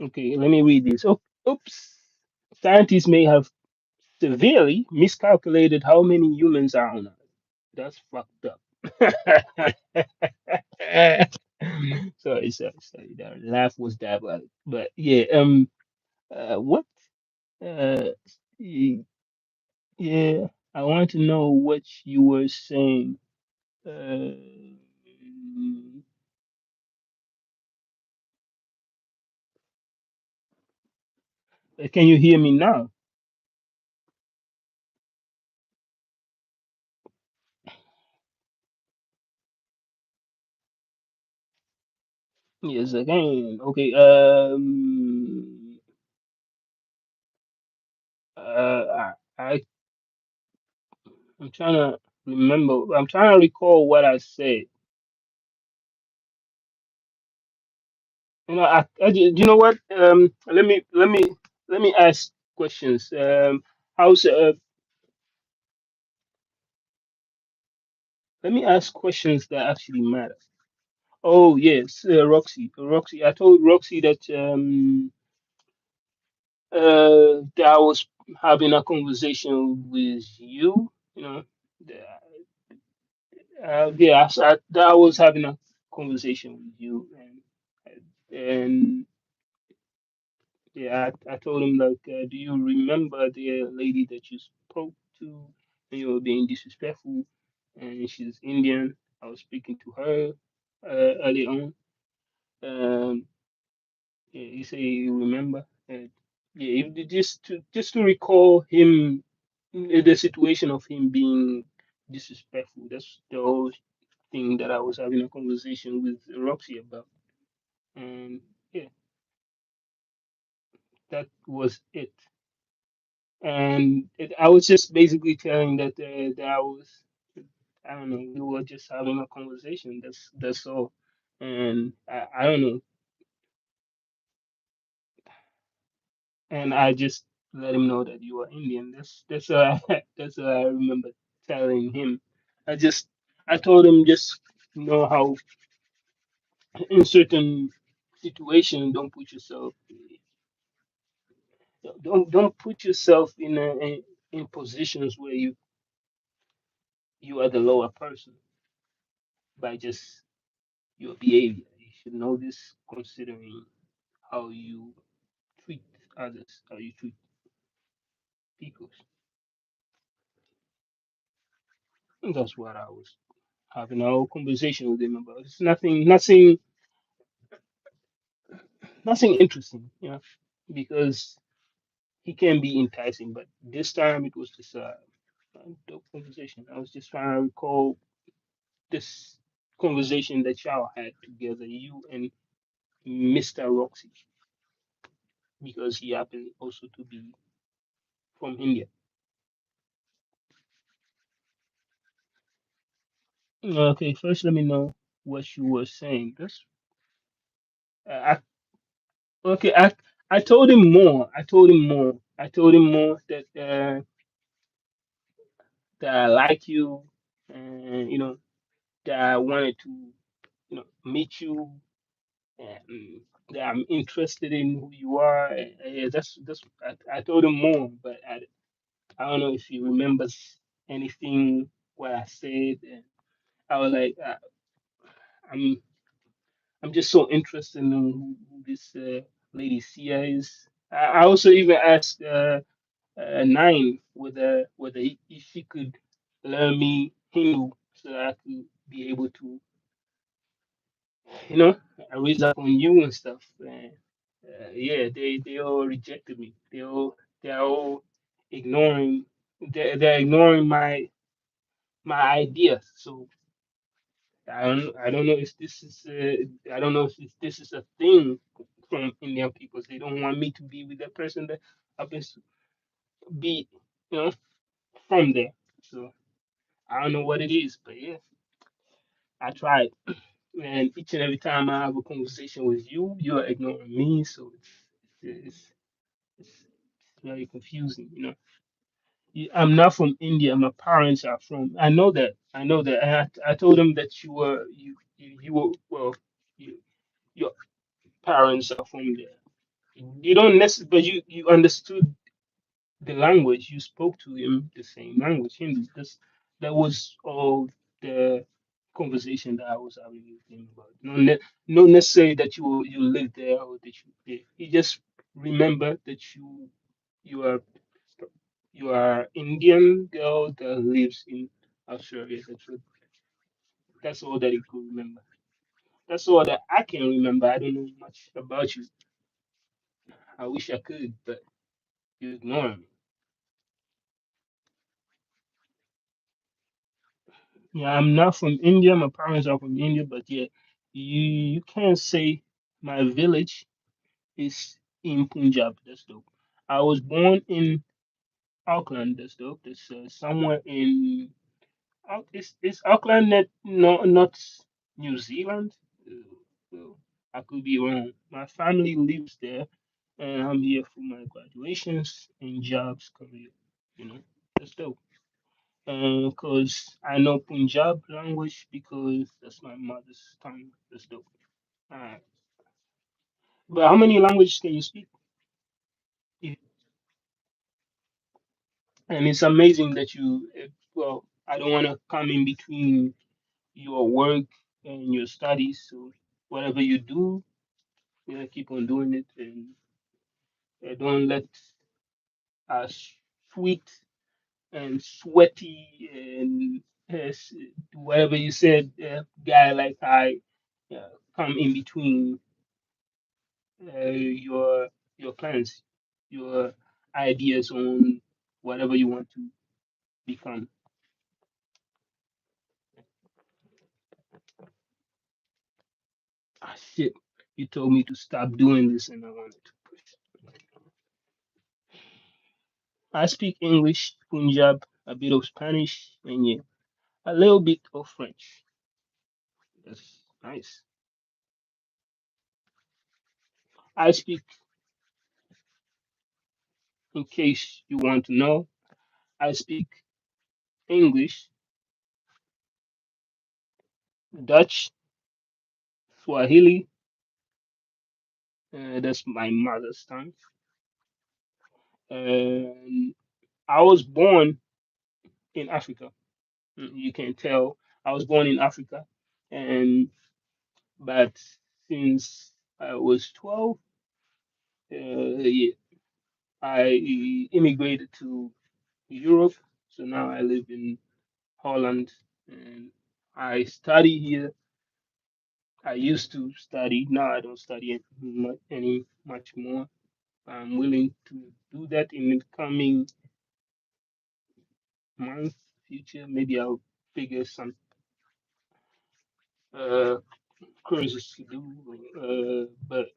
Okay, let me read this. Oh, oops. Scientists may have severely miscalculated how many humans are on Earth. That's fucked up. Sorry. That laugh was diabolical. But yeah, what? Uh, y- yeah, I want to know what you were saying. Uh, can you hear me now? Yes, again. Okay. I I'm trying to remember. I'm trying to recall what I said. You know what? Let me ask questions. How's Let me ask questions that actually matter. Oh yes, Roxy. I told Roxy that I was having a conversation with you. You know, yeah, that I was having a conversation with you, and yeah, I told him like, do you remember the lady that you spoke to and you were being disrespectful, and she's Indian. I was speaking to her early on. Um, yeah, you say you remember, and yeah, just to recall him, the situation of him being disrespectful. That's the whole thing that I was having a conversation with Roxy about, and yeah, that was it. And I was just basically telling that I don't know, we were just having a conversation. That's all. And I don't know, and I just let him know that you are Indian. That's that's what I remember telling him. I just I told him just know how in certain situations don't put yourself in positions where you are the lower person by just your behavior. You should know this considering how you treat others, how you treat people. And that's what I was having a whole conversation with him about. It's nothing interesting, because he can be enticing, but this time it was just a dope conversation. I was just trying to recall this conversation that y'all had together, you and Mr. Roxy, because he happened also to be from India. Okay, first let me know what you were saying. I, okay, I told him more. I told him more that I like you, and that I wanted to meet you, and that I'm interested in who you are. Yeah, that's I told him more, but I don't know if he remembers anything what I said. And I was like, I'm I'm just so interested in who this lady Sia is. I also even asked Nine whether if she could learn me Hindu so that I could be able to, you know, raise up on you and stuff. And yeah, they all rejected me. They're all ignoring. They're ignoring my ideas. So I don't know if this is I don't know if this is a thing from Indian people. They don't want me to be with the person that happens to be, you know, from there. So I don't know what it is, but yeah, I tried. And each and every time I have a conversation with you, you are ignoring me. So it's very confusing, you know. I'm not from India. My parents are from. I know that. I know that. And I told them that you were well. You, your parents are from there. You don't necessarily, but you understood the language. You spoke to him the same language, Hindi. That was all the conversation that I was having with him about. Not necessarily that you lived there or that you did. He just remember that you are you are Indian girl that lives in Australia. That's all that he could remember. That's all that I can remember. I don't know much about you. I wish I could, but you ignore me. Yeah, I'm not from India. My parents are from India, but yeah, you can't say my village is in Punjab. That's dope. I was born in Auckland. That's dope. That's somewhere in it's Auckland, not New Zealand. Well, I could be wrong. My family lives there, and I'm here for my graduations and jobs career. You know, that's dope. Because I know Punjab language because that's my mother's tongue. That's dope. Uh, but how many languages can you speak? If- And it's amazing that well, I don't want to come in between your work and your studies. So whatever you do, keep on doing it and don't let a sweet and sweaty and whatever you said, guy like I come in between your plans, your ideas on whatever you want to become. Ah, shit, you told me to stop doing this, and I wanted to push. I speak English, Punjab, a bit of Spanish, and yeah, a little bit of French. That's nice. I speak, in case you want to know, I speak English, Dutch, Swahili. That's my mother's tongue. And I was born in Africa. You can tell I was born in Africa, and but since I was 12, yeah, I immigrated to Europe. So now I live in Holland, and I study here. I used to study. Now I don't study any much more. I'm willing to do that in the coming month, future. Maybe I'll figure some uh, courses to do. But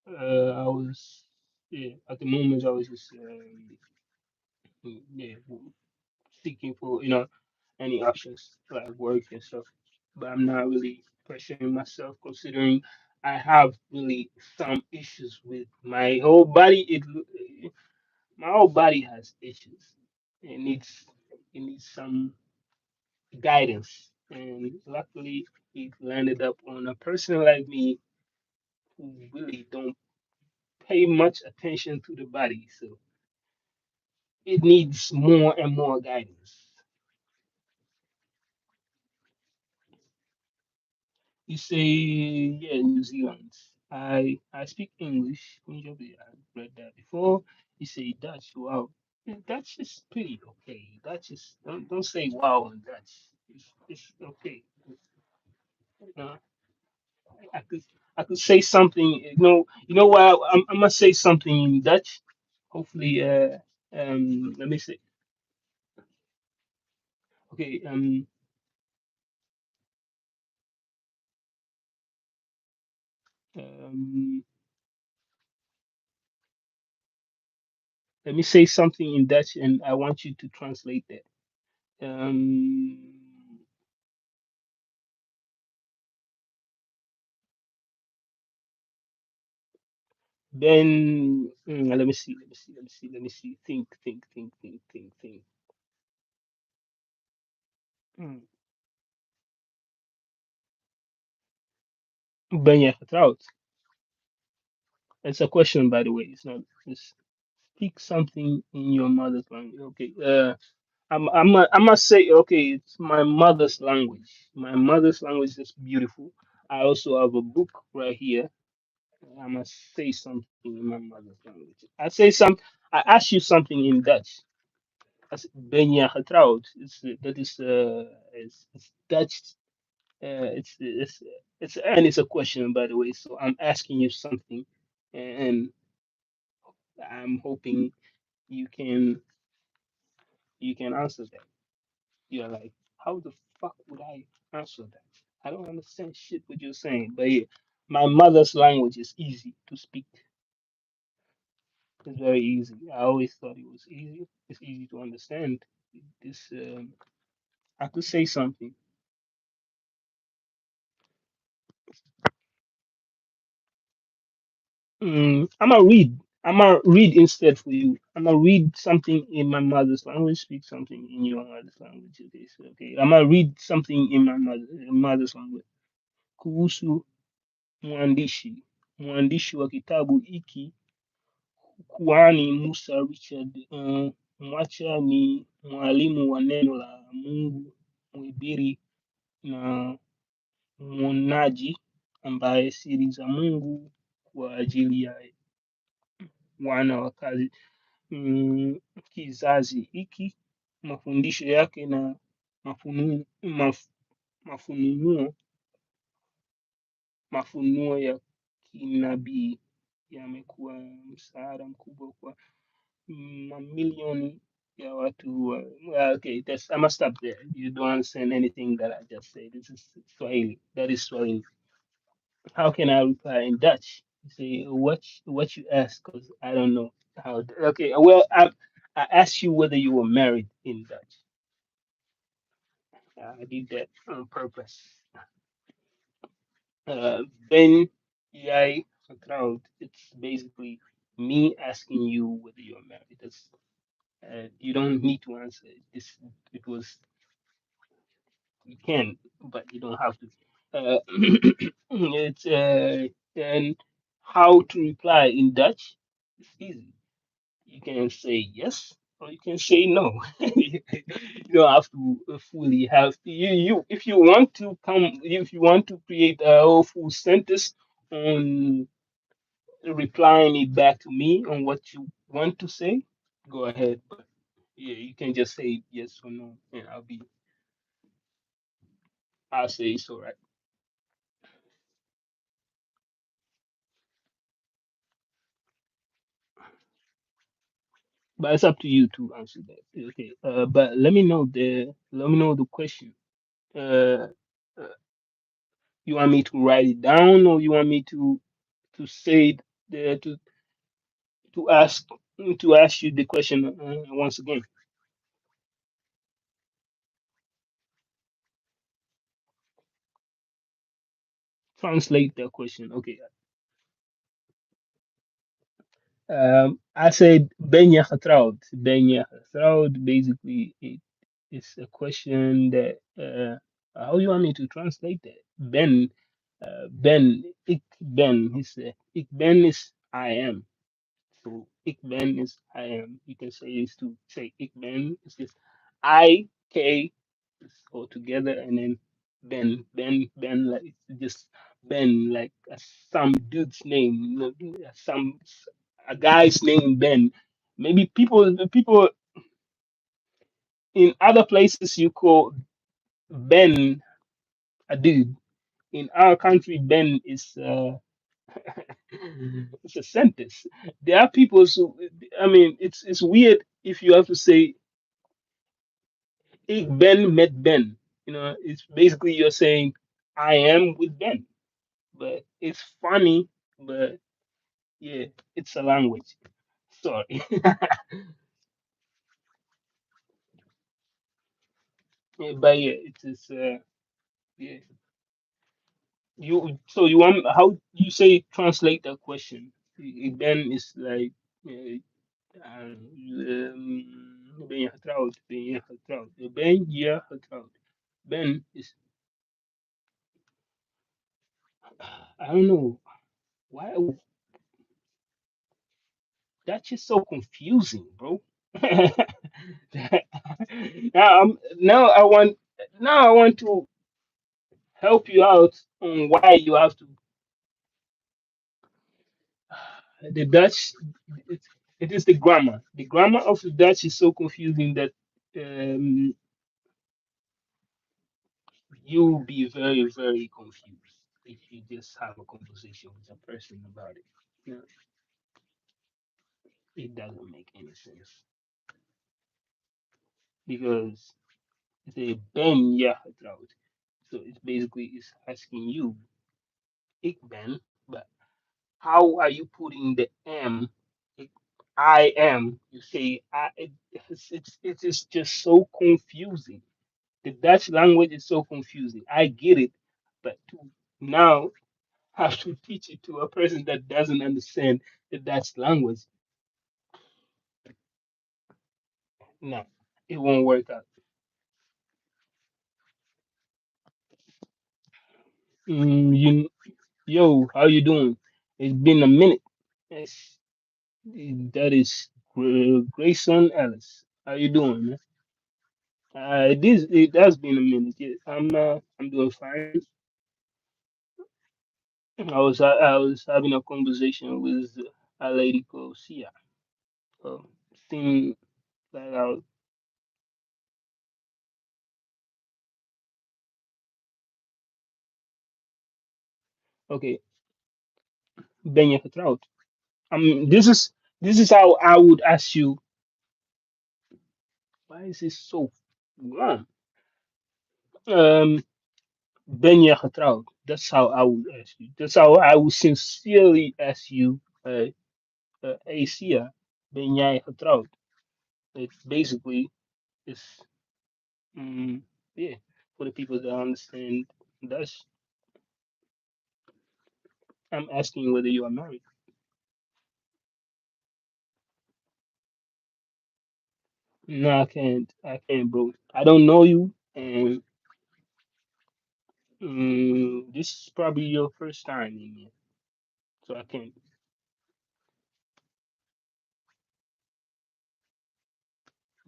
I was, yeah, at the moment I was just, yeah, seeking for, any options like work and stuff. But I'm not really pressuring myself considering I have really some issues with my whole body. My whole body has issues. It needs, it needs some guidance. And luckily, it landed up on a person like me who really don't pay much attention to the body. So it needs more and more guidance. You say, yeah, New Zealand. I speak English. Punjabi, I read that before. You say Dutch. Wow, yeah, Dutch is pretty okay. Dutch is don't say wow in Dutch. It's okay. Uh, I could I could say something. You know what? I'm gonna say something in Dutch. Hopefully, let me say. Okay, um, let me say something in Dutch, and I want you to translate that. Um, then let me see, let me see, let me see, let me see. Think. Hmm. Ben je getrouwd? It's a question, by the way. It's not. It's speak something in your mother's language. Okay. I must say, okay, it's my mother's language. My mother's language is beautiful. I also have a book right here. I must say something in my mother's language. I ask you something in Dutch. Ben je getrouwd? It's Dutch. It's a question, by the way. So I'm asking you something, and I'm hoping you can you can answer that. You're like, how the fuck would I answer that? I don't understand shit what you're saying. But yeah, my mother's language is easy to speak. It's very easy. I always thought it was easy. It's easy to understand. This I could say something. I'm gonna read. I'm gonna read instead for you. I'm gonna read something in my mother's language. Speak something in your mother's language. Okay, so okay. I'm gonna read something in my mother's language. Kuhusu mwandishi wa kitabu hiki Kwani Musa Richard Mwacha ni mwalimu wa neno la Mungu, mhubiri na mwonaji ambaye siri za Mungu kwa ajili ya wana wa kazi kizazi hiki, mafundisho yake na mafunuo, mafunuo, mafunuo ya kinabii yamekuwa msaada mkubwa kwa mamilioni ya watu well, okay, I must stop there. You don't understand anything that I just said. This is Swahili. That is Swahili. How can I reply in Dutch? You say what you ask because I don't know how. Okay, well I asked you whether you were married in Dutch. I did that on purpose. Ben jij getrouwd? It's basically me asking you whether you're married. You don't need to answer. It was you can, but you don't have to. It's and how to reply in Dutch? It's easy. You can say yes or you can say no. You don't have to fully have you. If you want to come, if you want to create a whole full sentence on replying it back to me on what you want to say, go ahead. But yeah, you can just say yes or no, and I'll say it's all right. But it's up to you to answer that. Okay. But let me know the question. Uh, uh, you want me to write it down, or you want me to say it, to ask to ask you the question once again? Translate the question. Okay. I said Benya Hatraud. Benya Hatraud. Basically, it's a question that how you want me to translate that? Ben, ik ben. He said, ik ben is I am. So ik ben is I am. You can say is to say ik ben. It's just I K is all together and then Ben like it's just Ben like some dude's name, you know, some a guy's name Ben. Maybe people in other places you call Ben a dude. In our country, Ben is it's a sentence. There are people who, I mean, it's weird if you have to say ik ben met Ben. You know, it's basically you're saying I am with Ben. But it's funny, but yeah, it's a language. Sorry. Yeah, but yeah, it is. Yeah, you want how you say translate that question? Ben is like. Ben je getrouwd? Ben je getrouwd? Ben je getrouwd? Ben is I don't know why. That's just so confusing, bro. Now I want to help you out on why you have to. The Dutch, it, it is the grammar. The grammar of the Dutch is so confusing that um, you'll be very, very confused if you just have a conversation with a person about it. No, it doesn't make any sense because it's a ben je getrouwd. So it's basically it's asking you, ik ben, but how are you putting the M? Ik- I am. You say I. It is just so confusing. The Dutch language is so confusing. I get it, but to now have to teach it to a person that doesn't understand the Dutch language, no, it won't work out. You, yo, how you doing? It's been a minute. It's, that is Grayson Ellis. How you doing, man? It has been a minute. Yeah, I'm doing fine. I was having a conversation with a lady called Sia. So seemed like I was, okay. Ben je getrouwd? This is how I would ask you. Why is this so wrong? Um, Ben je getrouwd? That's how I would ask you. That's how I would sincerely ask you. Hey Sia, ben jij getrouwd? It basically is, yeah, for the people that understand Dutch, I'm asking whether you are married. No, I can't. I can't, bro. I don't know you, and this is probably your first time in here, so I can't.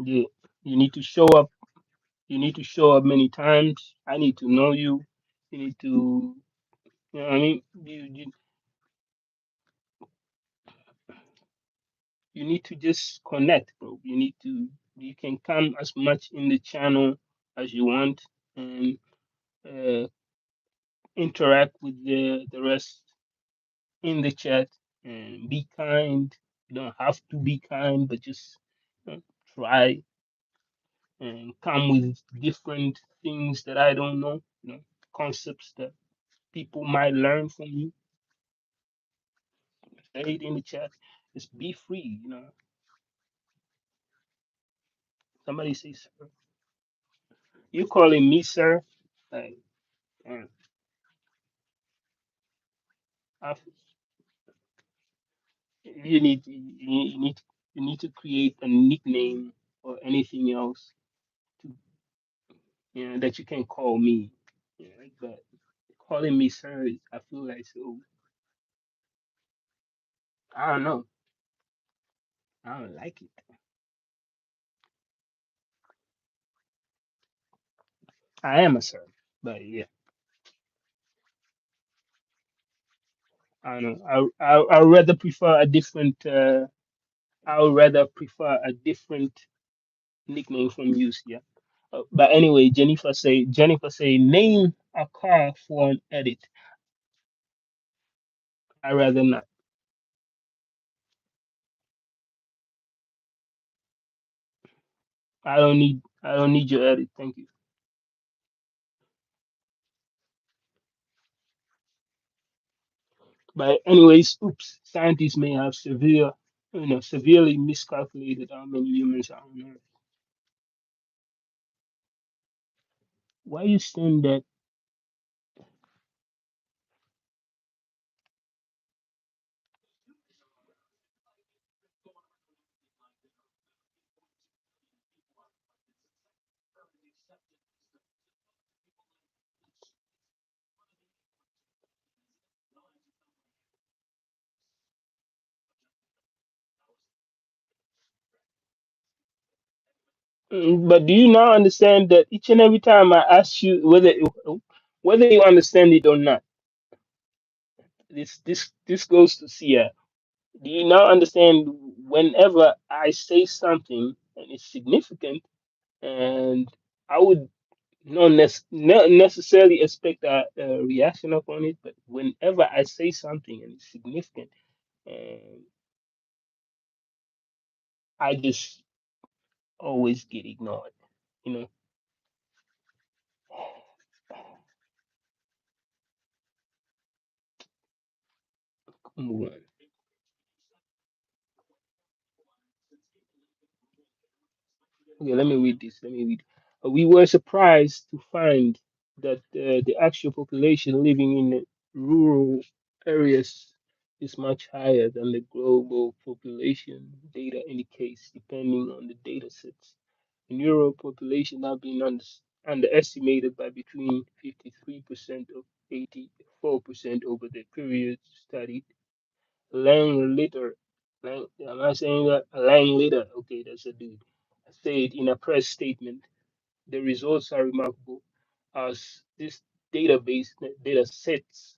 Yeah, you need to show up. You need to show up many times. I need to know you. You need to, you know what I mean? You need to just connect, bro. You need to. You can come as much in the channel as you want and uh, interact with the rest in the chat and be kind. You don't have to be kind, but just try and come with different things that I don't know, concepts that people might learn from you. Say it in the chat. Just be free. Somebody say, sir. You calling me, sir? Like, uh, I, you need you need to create a nickname or anything else to that you can call me. But calling me sir, I feel like so. I don't know. I don't like it. I am a sir, but yeah, I don't know. I rather prefer a different. I would rather prefer a different nickname from you. Yeah. But anyway, Jennifer say name a car for an edit. I rather not. I don't need your edit. Thank you. But anyways, oops. Scientists may have severely miscalculated how many humans are on Earth. Why you saying that? But do you now understand that each and every time I ask you whether you understand it or not, this goes to Sia. Do you now understand whenever I say something and it's significant, and I would not necessarily expect a reaction upon it, but whenever I say something and it's significant, and I just always get ignored, you know, move on. Okay, let me read this. Let me read. We were surprised to find that the actual population living in the rural areas is much higher than the global population data indicates, depending on the data sets. In Europe, population have been underestimated by between 53% of 84% over the period studied. Lang later, am I saying that? Lang later, okay, that's a dude, said in a press statement, the results are remarkable as this database data sets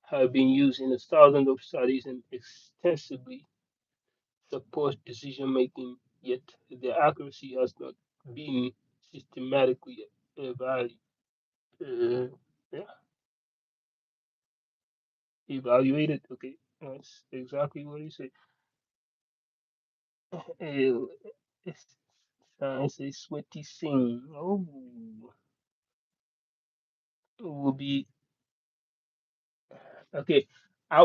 have been used in thousands of studies and extensively support decision making, yet their accuracy has not been systematically evaluated. Yeah, evaluated. Okay, that's exactly what he said. Uh, it's, it's a sweaty thing. Oh, will be okay. I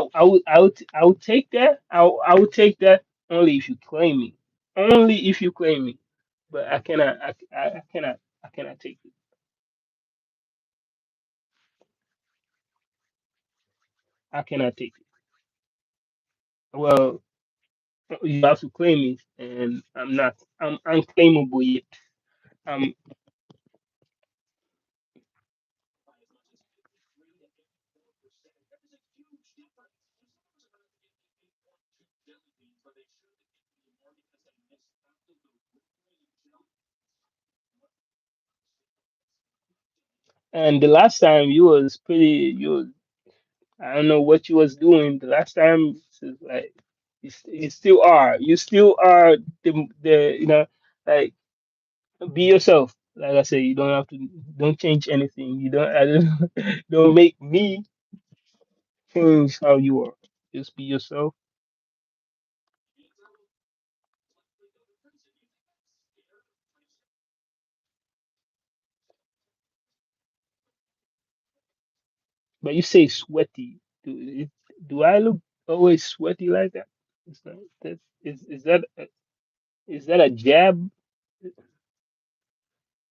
would take that. I would take that only if you claim me. Only if you claim me. But I cannot. I cannot take it. I cannot take it. Well, you have to claim me, and I'm not. I'm unclaimable yet. Um, and the last time you was pretty. You I don't know what you was doing the last time. It's like you still are. You still are the like be yourself. Like I say, you don't have to. Don't change anything. You don't. I don't. Don't make me change how you are. Just be yourself. But you say sweaty. Do I look always sweaty like that? It's not, is that a jab?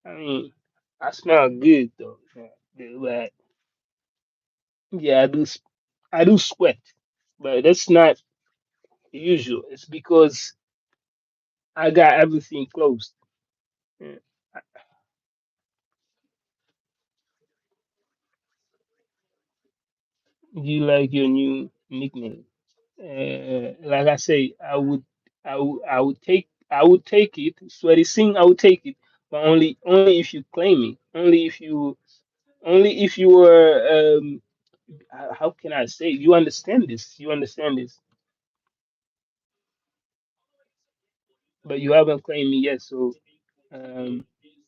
I mean, I smell good though. But yeah, I do sweat, but that's not usual. It's because I got everything closed. Yeah. You like your new nickname? Like I say, I would take it. Sweaty Singh, I would take it, but only if you claim me. Only if you were how can I say? You understand this? You understand this? But you haven't claimed me yet, so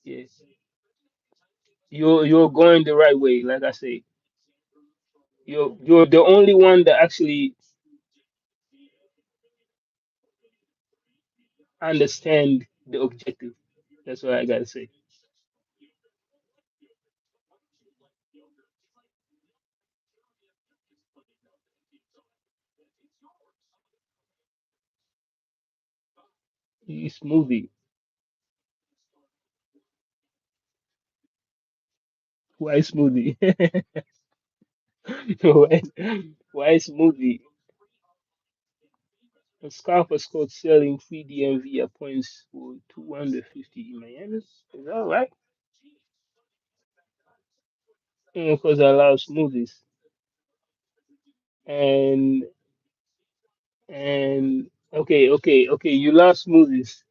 yes, you're going the right way. Like I say, you're the only one that actually understand the objective. That's what I gotta say. Smoothie. Why smoothie? why, why smoothie? A scalper called selling free DMV points for 250 in Miami. Is that right? Because I love smoothies. And and okay. You love smoothies,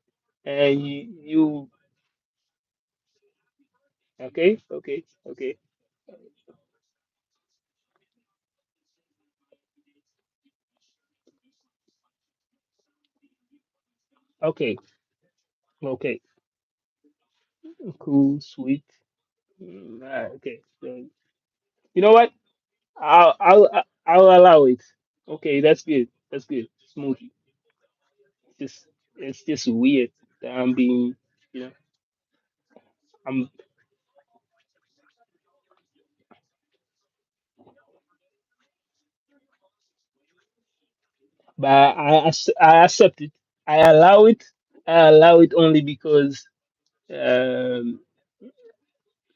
and you Okay, okay, okay, okay, okay. Cool, sweet. Okay. So, you know what? I'll allow it. Okay, that's good. That's good. Smoothie. Just it's just weird that I'm being, you know, I'm. But I accept it. I allow it. I allow it only because um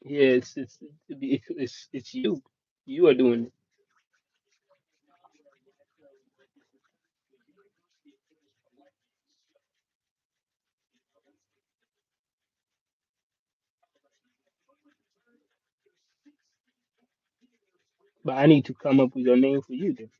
yeah, it's you. You are doing it. But I need to come up with a name for you then.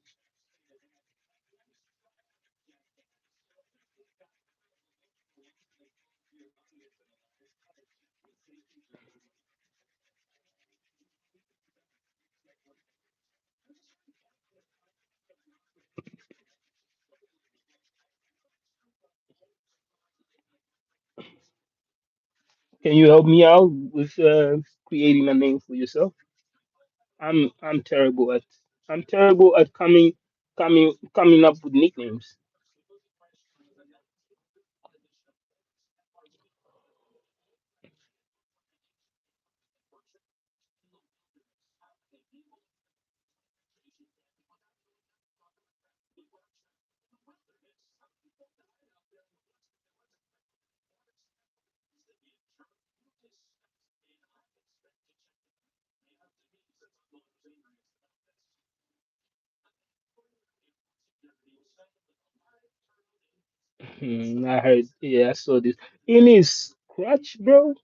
Can you help me out with creating a name for yourself? I'm terrible at coming up with nicknames. I heard, yeah, I saw this. In his crotch, bro.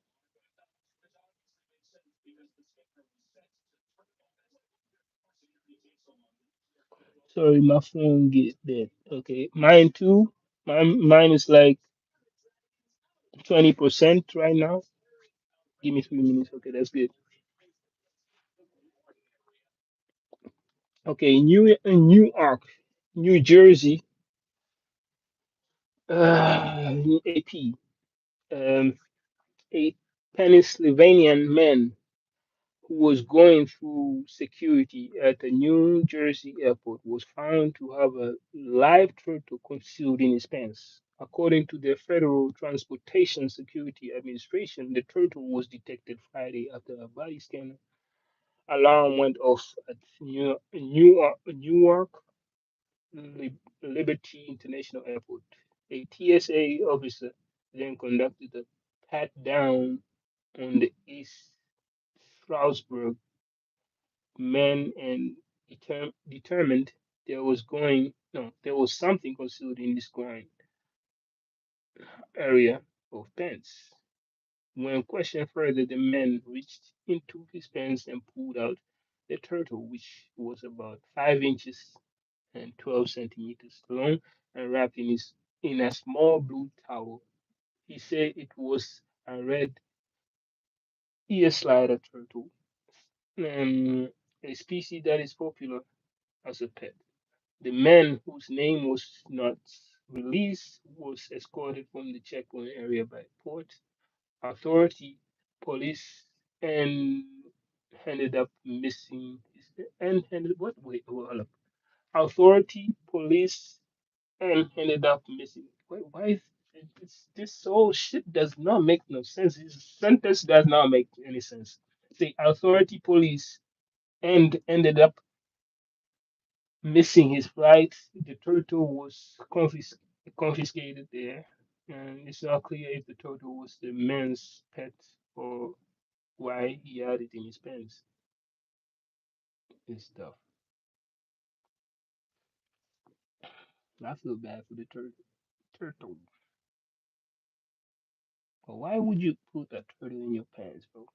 Sorry, my phone get dead. Okay, mine too. Mine is like 20% right now. Give me 3 minutes. Okay, that's good. Okay, Newark, New Jersey, AP. Um, a Pennsylvanian man who was going through security at the New Jersey airport was found to have a live turtle concealed in his pants. According to the Federal Transportation Security Administration, the turtle was detected Friday after a body scanner alarm went off at Newark Liberty International Airport. A TSA officer then conducted a pat down on the East Stroudsburg man and determined there was something concealed in this groin area of pants. When questioned further, the man reached into his pants and pulled out the turtle, which was about 5 inches and 12 centimeters long and wrapped in a small blue towel. He said it was a red ear slider turtle, a species that is popular as a pet. The man, whose name was not released, was escorted from the checkpoint area by port authority, police, and ended up missing. And ended what? Wait, hold up. Authority, police, and ended up missing. Why is this whole shit does not make no sense? This sentence does not make any sense. Say authority, police, and ended up missing his flight. The turtle was confiscated there, and it's not clear if the turtle was the man's pet or why he had it in his pants and stuff. I feel bad for the turtle. But why would you put a turtle in your pants, bro?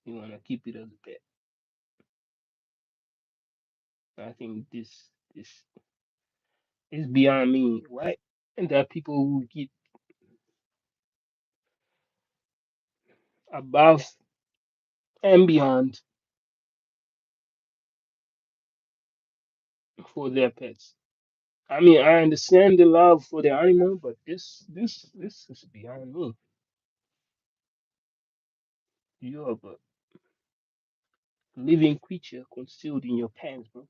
You wanna keep it as a pet. I think this is beyond me. Why? And there are people who get above. and beyond for their pets. I mean, I understand the love for the animal, but this is beyond me. You have a living creature concealed in your pants, bro.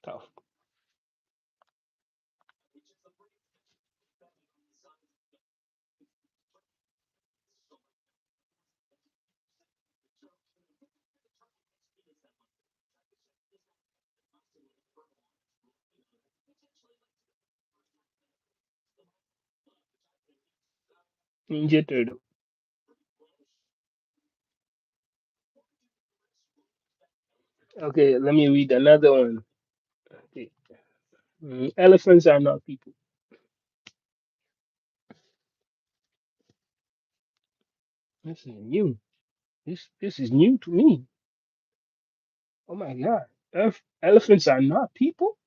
Tough. Ninja Turtle. Okay, let me read another one. Okay. Elephants are not people. This is new. This is new to me. Oh my God. Elephants are not people?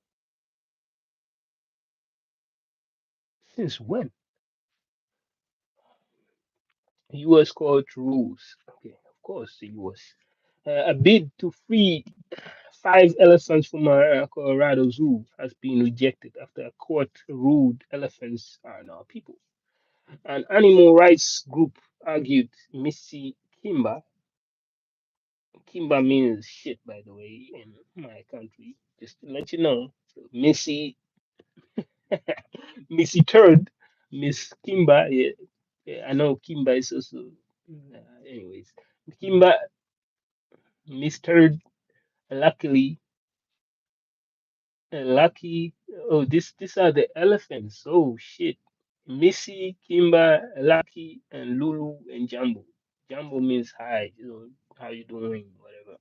Since when? U.S. court rules. Okay, of course, the U.S. A bid to free five elephants from a Colorado zoo has been rejected after a court ruled elephants are not people. An animal rights group argued Missy Kimba means shit, by the way, in my country, just to let you know. So Missy Turd, Miss Kimba, yeah, yeah, I know Kimba is also, anyways, Kimba, Miss Turd, luckily, lucky, oh, these are the elephants, oh shit. Missy, Kimba, Lucky, and Lulu, and Jumbo. Jumbo means hi, how you doing, whatever.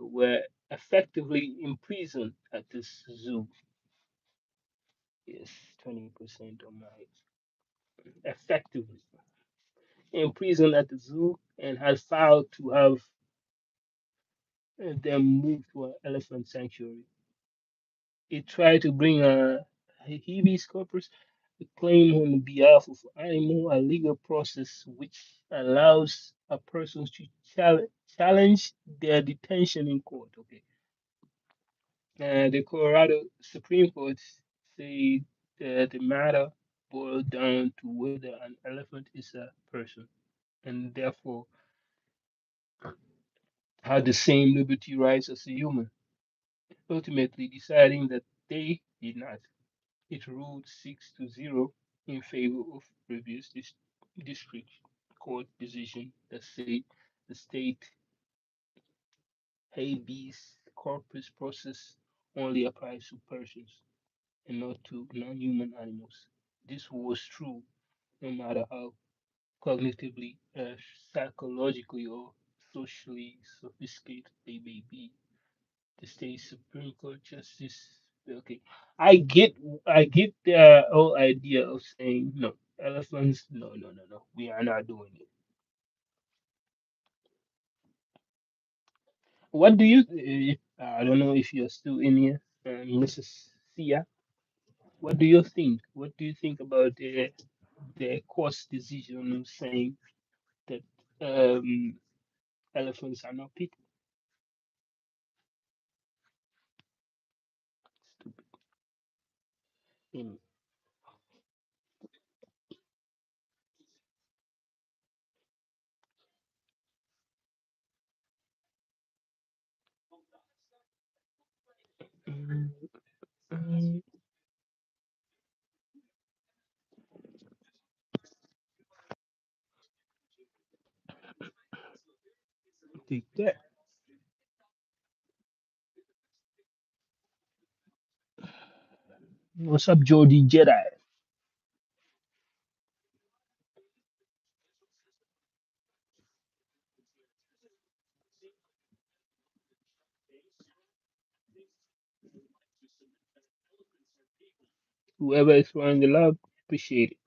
Were effectively imprisoned at this zoo. Yes, 20% of my effectively imprisoned at the zoo and has filed to have them moved to an elephant sanctuary. It tried to bring a habeas corpus claim on behalf of animal a legal process which allows a person to challenge their detention in court. Okay, the Colorado Supreme Court said the matter boiled down to whether an elephant is a person and therefore had the same liberty rights as a human, ultimately deciding that they did not. It ruled 6-0 in favor of previous district court decision that said the state habeas corpus process only applies to persons and not to non-human animals. This was true no matter how cognitively, psychologically, or socially sophisticated they may be. The state Supreme Court justice. Okay, I get, I get the whole idea of saying no, elephants. No, no, no, no. We are not doing it. What do you? I don't know if you're still in here, Mrs. Sia. What do you think? What do you think about the court's decision of saying that um, elephants are not people? Stupid. Mm. Mm, mm, Take that. What's up, Jody Jedi? Whoever is running the lab, appreciate it.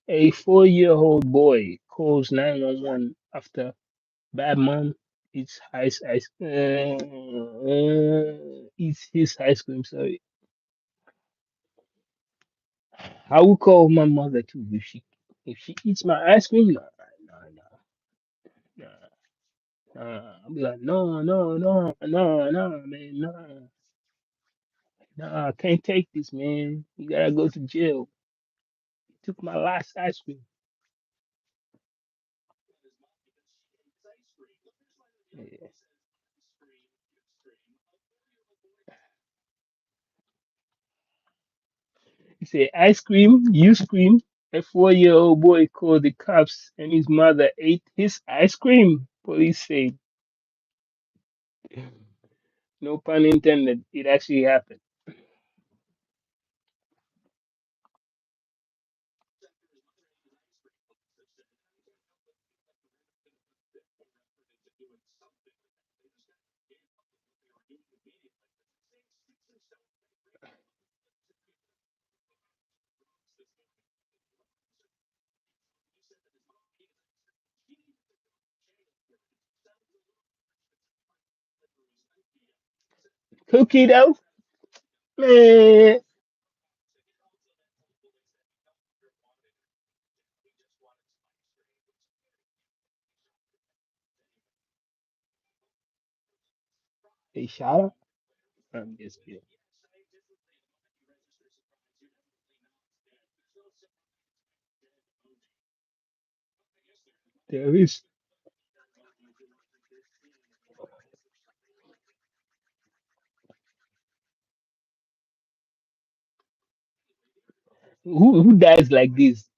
A 4-year-old boy calls 911 after bad mom. eats his ice cream. Sorry, I will call my mother too if she eats my ice cream. No, no, no, no, no. I'll be like, no, no, no, no, no, man, no, no. I can't take this, man. You gotta go to jail. You took my last ice cream. Yeah. He said, ice cream, you scream. A 4-year-old boy called the cops and his mother ate his ice cream. Police said, no pun intended, it actually happened. Cookie dough? Man, they shot her? I'm just kidding. There is. Who dies like this?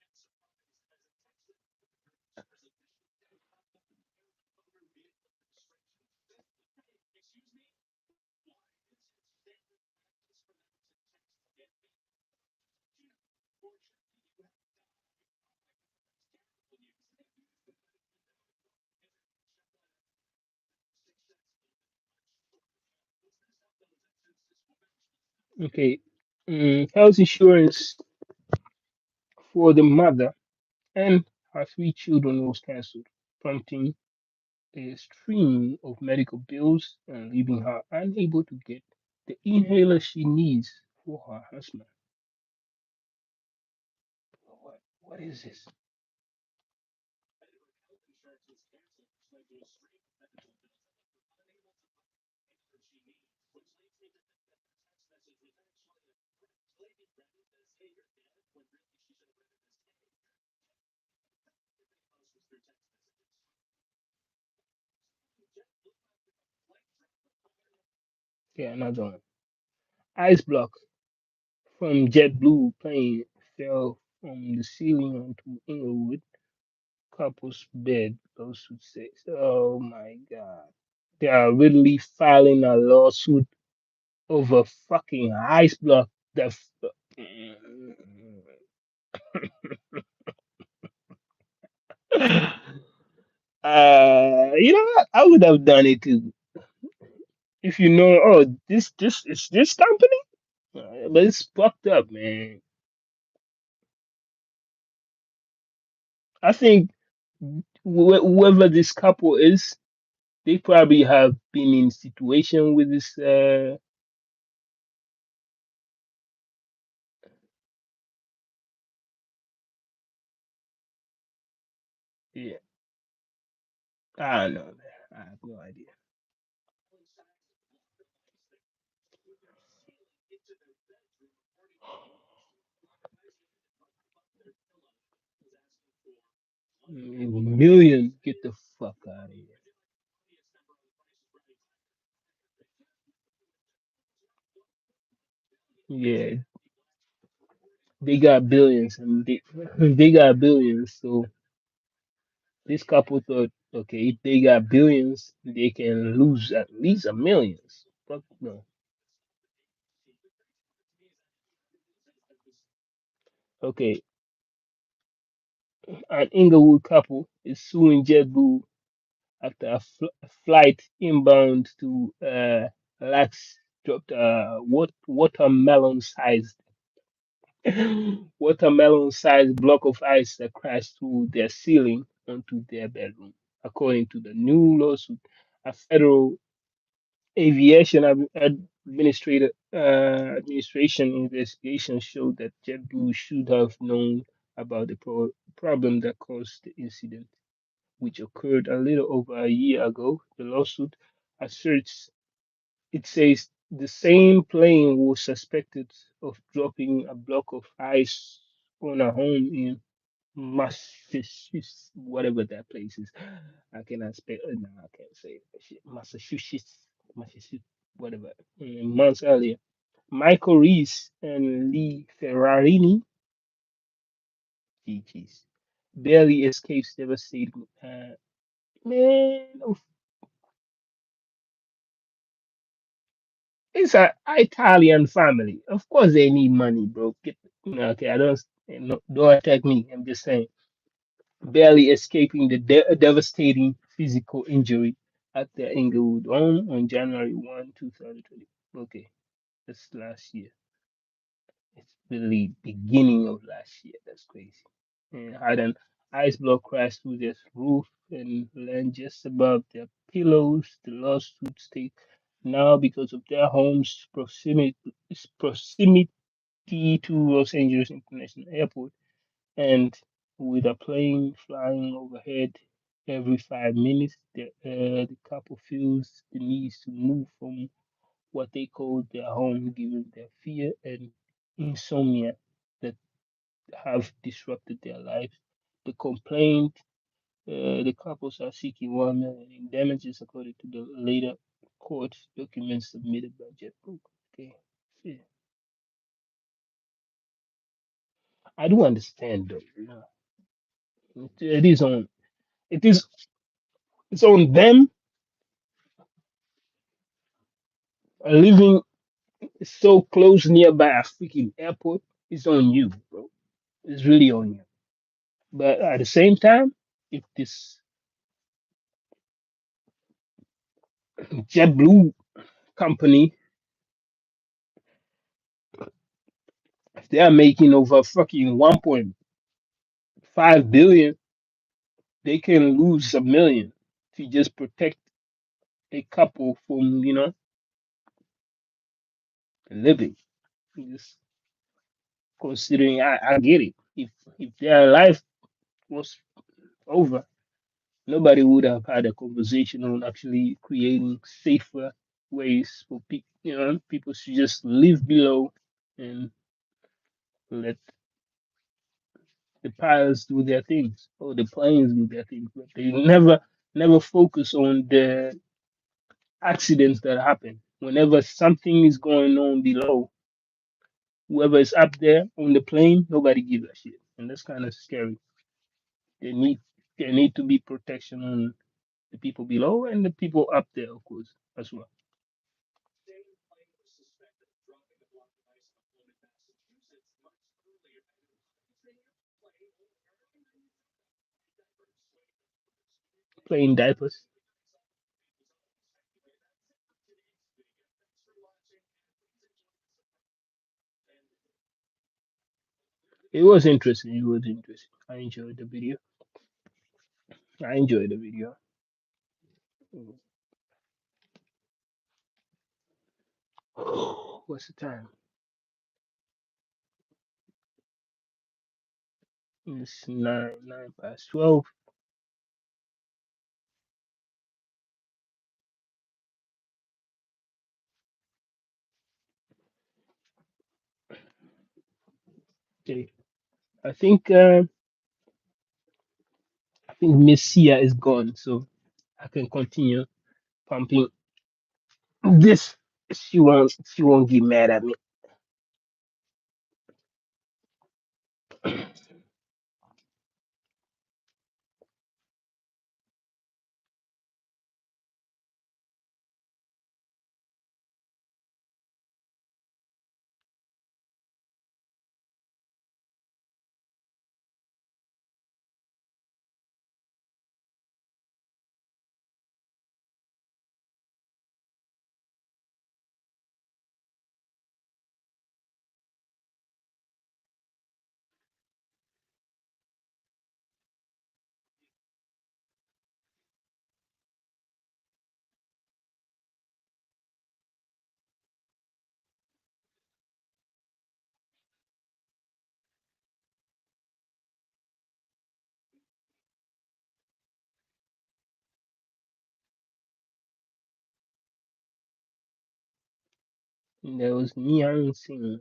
Okay. Health insurance for the mother and her 3 children was cancelled, prompting a stream of medical bills and leaving her unable to get the inhaler she needs for her asthma. What is this? Okay, another one. Ice block from JetBlue plane fell from the ceiling onto Inglewood couple's bed, lawsuit says. Oh my God. They are really filing a lawsuit over fucking ice block. The you know what? I would have done it too. If you know, oh, this is this company, but it's fucked up, man. I think whoever this couple is, they probably have been in situation with this. Yeah, I don't know, man. I have no idea. Million, get the fuck out of here. Yeah, they got billions, and they got billions. So this couple thought, okay, if they got billions, they can lose at least a millions. Fuck no. Okay, an Inglewood couple is suing JetBlue after a flight inbound to Lax dropped a watermelon-sized watermelon-sized block of ice that crashed through their ceiling onto their bedroom, according to the new lawsuit. A federal aviation administration investigation showed that JetBlue should have known about the problem that caused the incident, which occurred a little over a year ago. The lawsuit asserts it says the same plane was suspected of dropping a block of ice on a home in Massachusetts, whatever that place is. I cannot spell. No, I can't say it. Shit. Massachusetts, whatever. Months earlier, Michael Reese and Lee Ferrarini, GGs, barely escapes devastating. Man, it's a Italian family. Of course, they need money, bro. No, okay, I don't. No, don't attack me. I'm just saying. Barely escaping the devastating physical injury at their Inglewood home on January 1, 2020. Okay, that's last year. It's really beginning of last year. That's crazy. And had an ice block crash through their roof and land just above their pillows. The lawsuit states now because of their home's proximity to Los Angeles International Airport and with a plane flying overhead every 5 minutes, the couple feels the need to move from what they call their home, given their fear and insomnia that have disrupted their lives. The complaint, the couples are seeking 1 million in damages, according to the later court documents submitted by JetBlue. Okay, yeah. I do understand though. It is on. It is. It's on them living so close nearby a freaking airport. It's on you, bro. It's really on you. But at the same time, if this JetBlue company, if they are making over fucking 1.5 billion, they can lose 1 million to just protect a couple from, living. Just considering, I get it. If their life was over, nobody would have had a conversation on actually creating safer ways for people. People should just live below and let the pilots do their things or the planes do their things. But they never focus on the accidents that happen. Whenever something is going on below, whoever is up there on the plane, nobody gives a shit, and that's kind of scary. They need there need to be protection on the people below and the people up there, of course, as well. Playing diapers. It was interesting. It was interesting. I enjoyed the video. I enjoyed the video. What's the time? It's nine past 12. Okay. I think uh, I think Miss Sia is gone, so I can continue pumping this. She won't get mad at me. There was neon scene.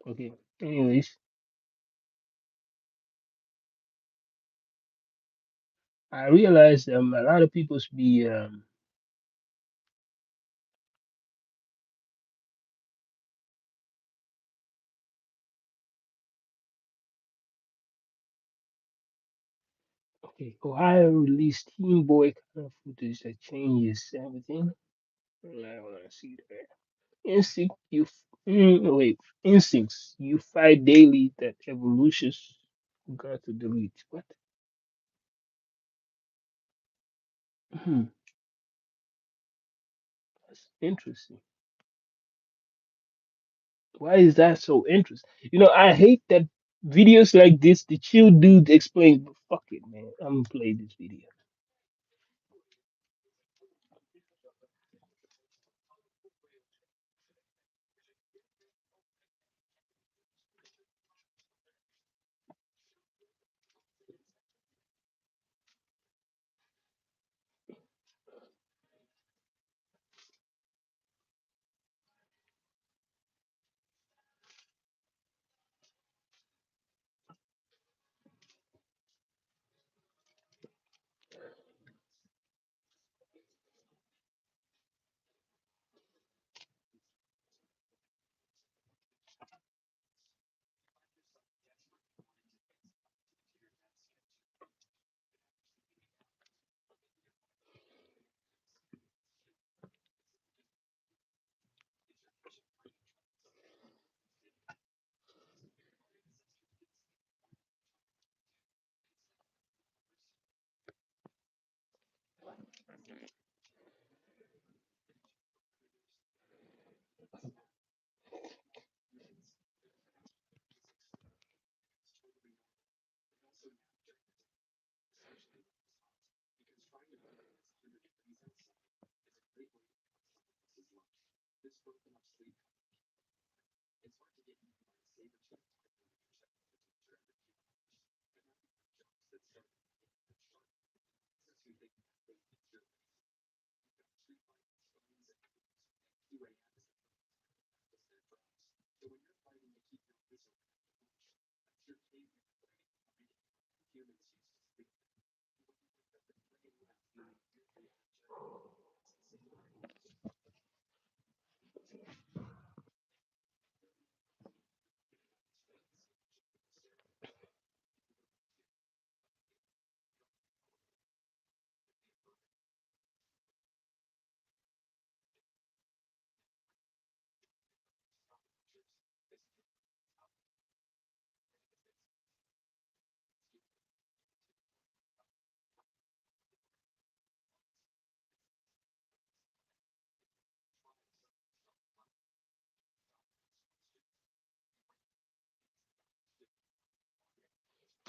Okay. Anyways, I realized a lot of people be okay. Ohio released Teen Boy kind of footage that changes everything. I want to see that. Instinct, wait. Instincts you fight daily that evolutions got to delete. What? Hmm. That's interesting. Why is that so interesting? I hate that videos like this, the chill dude explains, but fuck it, man. I'm gonna play this video.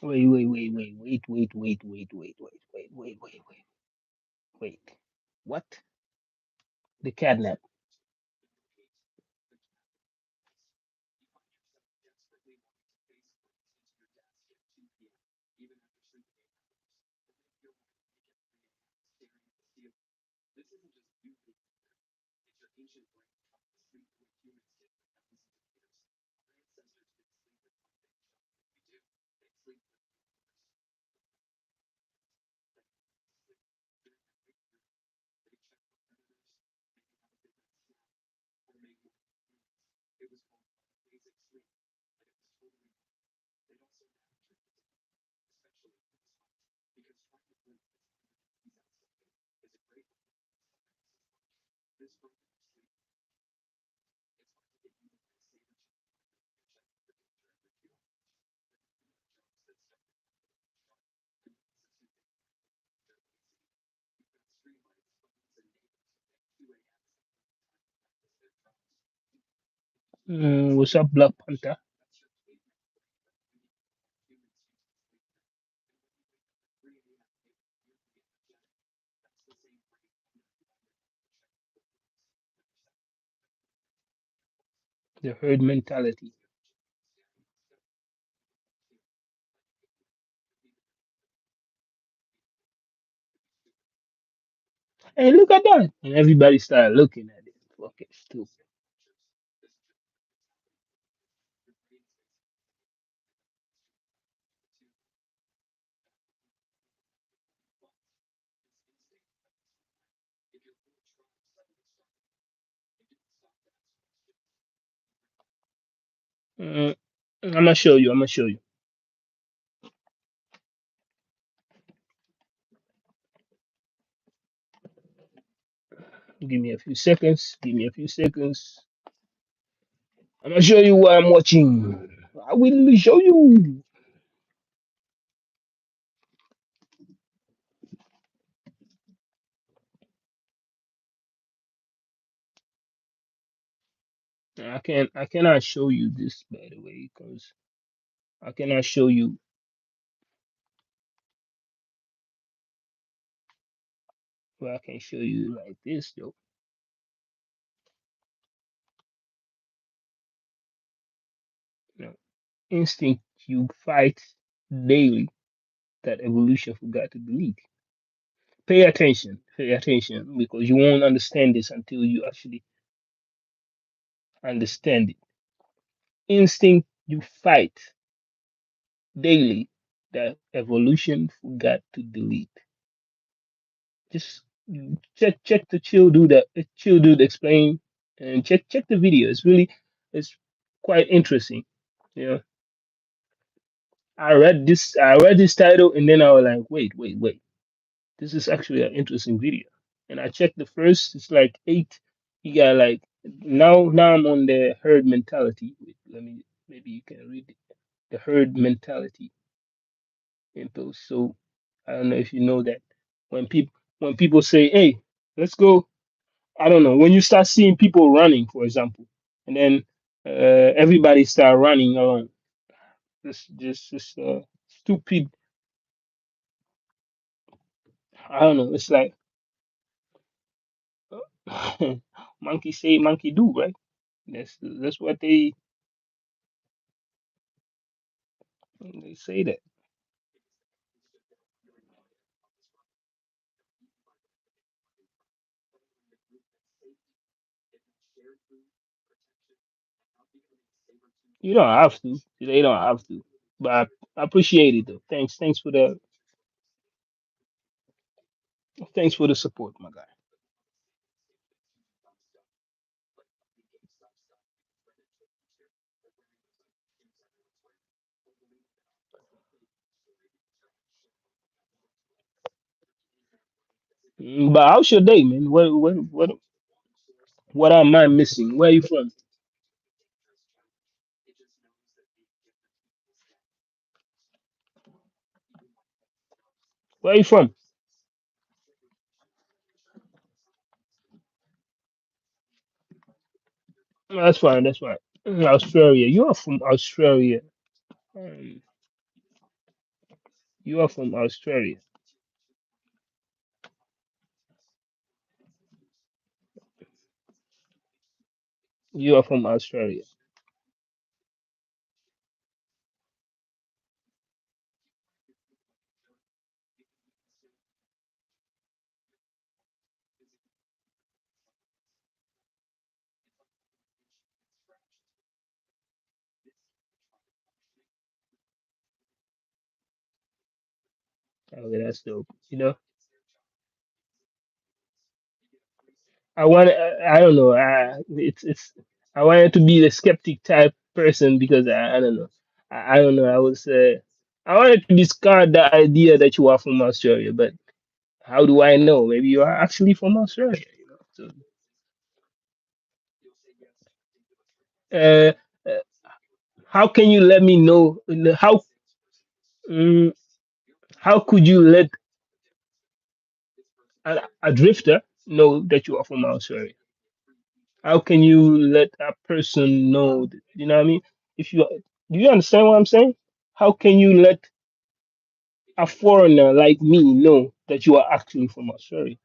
Wait. Wait. What? The catnap. What's up, Black Panther? The herd mentality. Hey, look at that! And everybody started looking at it. Fucking stupid. Mm, I'm gonna show you. I'm gonna show you. Give me a few seconds. Give me a few seconds. I'm gonna show you what I'm watching. I will show you. I cannot show you this by the way because I cannot show you. Well, I can show you like this though. You know, instinct you fight daily that evolution forgot to delete. Pay attention, because you won't understand this until you actually understand it. Instinct you fight daily that evolution forgot to delete. Just check the chill dude explain, and check the video. It's quite interesting. You know, I read this title and then I was like, wait. This is actually an interesting video. And I checked the first, it's like eight. You got like now I'm on the herd mentality. Wait, let me maybe you can read it. The herd mentality impulse. So I don't know if you know that when people say, "Hey, let's go," I don't know. When you start seeing people running, for example, and then everybody start running along, this stupid. I don't know. It's like monkey say, monkey do, right? That's what they say that. You don't have to. They don't have to. But I appreciate it though. Thanks for the support, my guy. But how's your day, man? What am I missing? Where are you from? Where are you from? No, that's fine. That's fine. Australia. You are from Australia. Um, you are from Australia. You are from Australia. Okay, that's dope. You know, I don't know. It's. I wanted to be the skeptic type person because I don't know. I don't know. I wanted to discard the idea that you are from Australia, but how do I know? Maybe you are actually from Australia. You know. So, uh, uh, how can you let me know? Mm, how could you let a drifter know that you are from Australia? How can you let a person know? You know what I mean? If you Do you understand what I'm saying? How can you let a foreigner like me know that you are actually from Australia?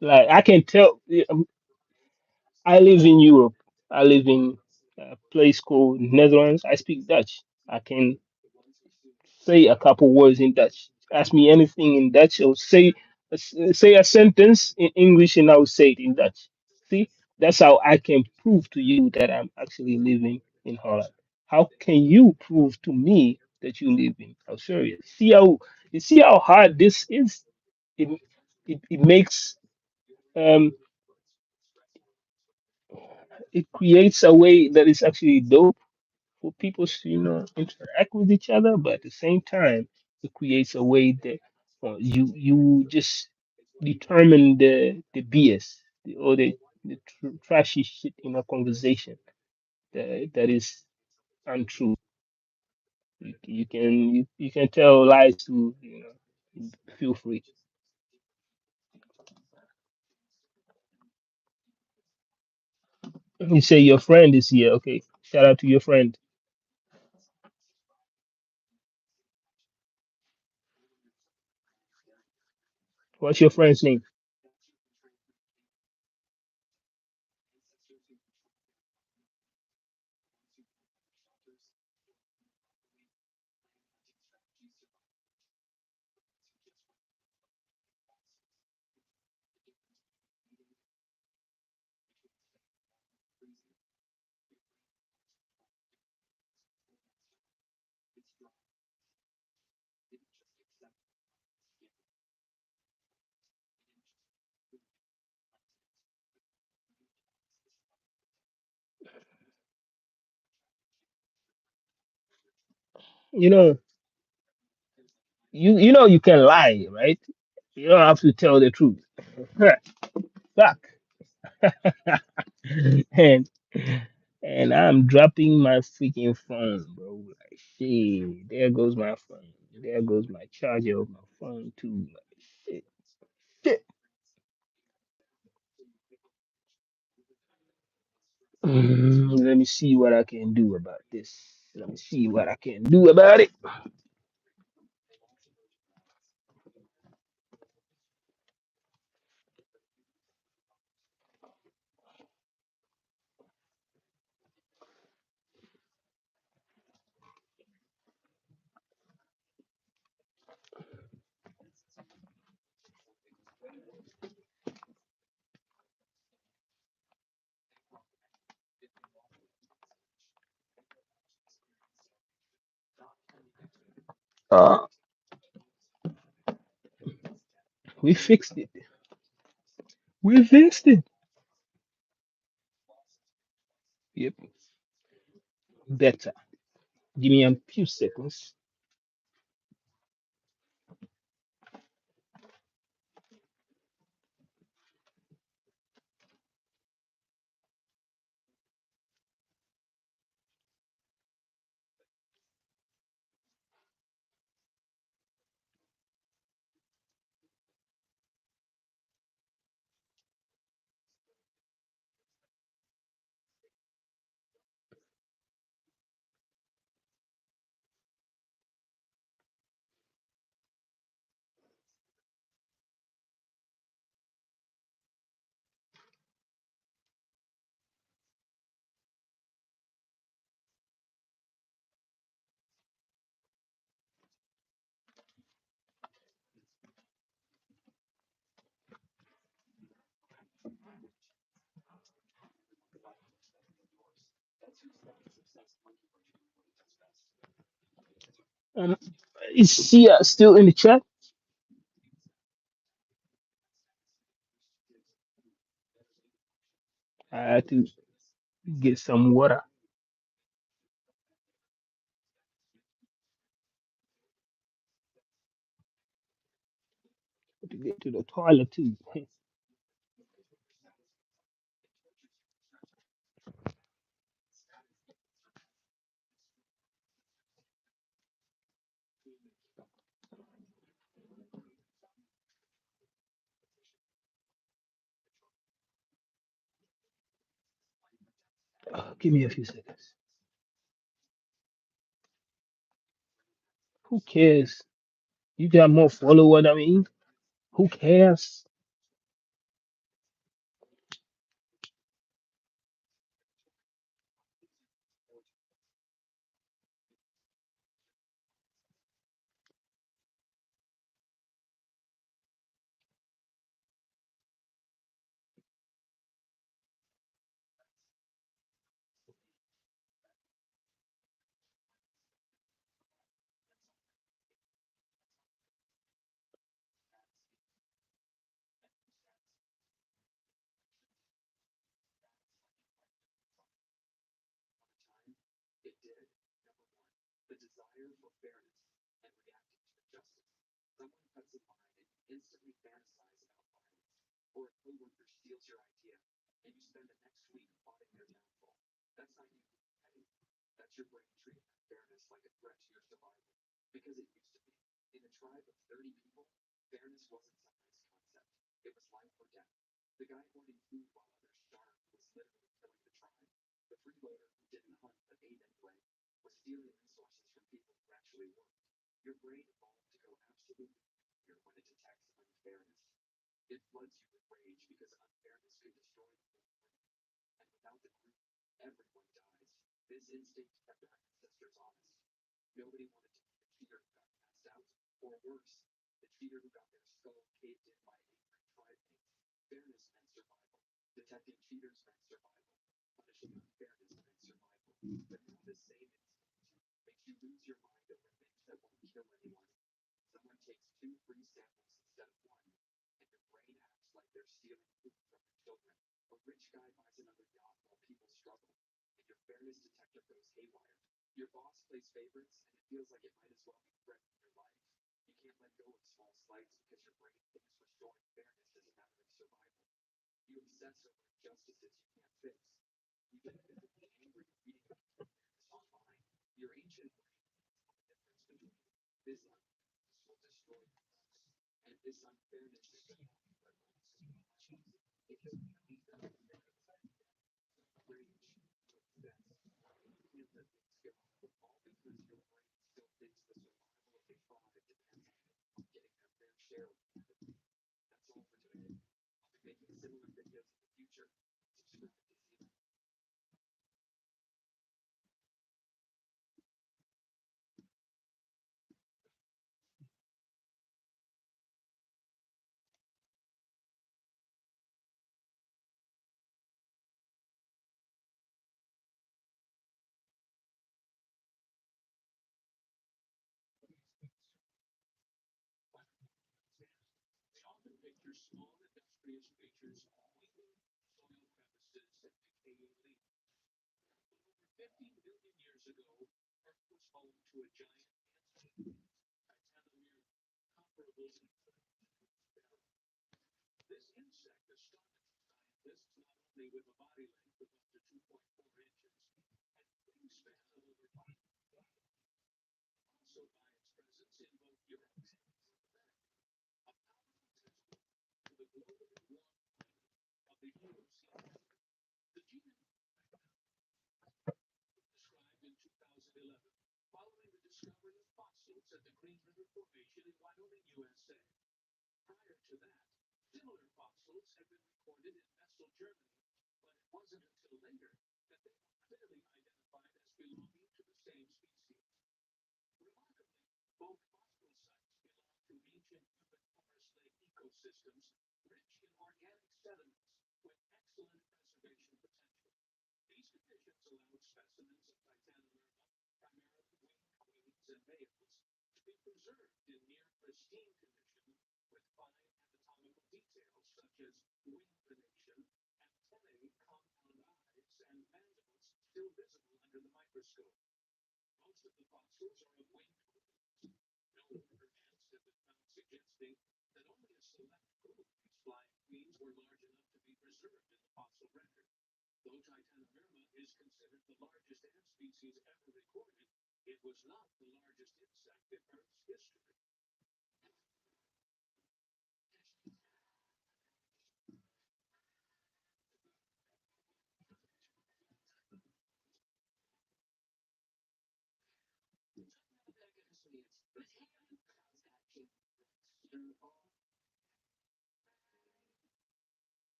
Like I can tell. I live in Europe. I live in a place called Netherlands. I speak Dutch. I can say a couple words in Dutch. Ask me anything in Dutch, or say a sentence in English, and I will say it in Dutch. See, that's how I can prove to you that I'm actually living in Holland. How can you prove to me that you live in Australia? You see how hard this is. It it makes um it creates a way that is actually dope for people to interact with each other, but at the same time it creates a way that you just determine the BS or the trashy shit in a conversation that is untrue. You can tell lies to feel free. You say your friend is here. Okay, shout out to your friend. What's your friend's name? You know, you know you can lie, right? You don't have to tell the truth. Fuck. and and I'm dropping my freaking phone, bro. Like shit, there goes my phone. There goes my charger of my phone too. Like shit, shit. Let me see what I can do about this. Let me see what I can do about it. Uh, we fixed it. We fixed it. Yep, better. Give me a few seconds Um, is she still in the chat? I had to get some water to get to the toilet too. Give me a few seconds. Who cares? You got more follower than me. Who cares?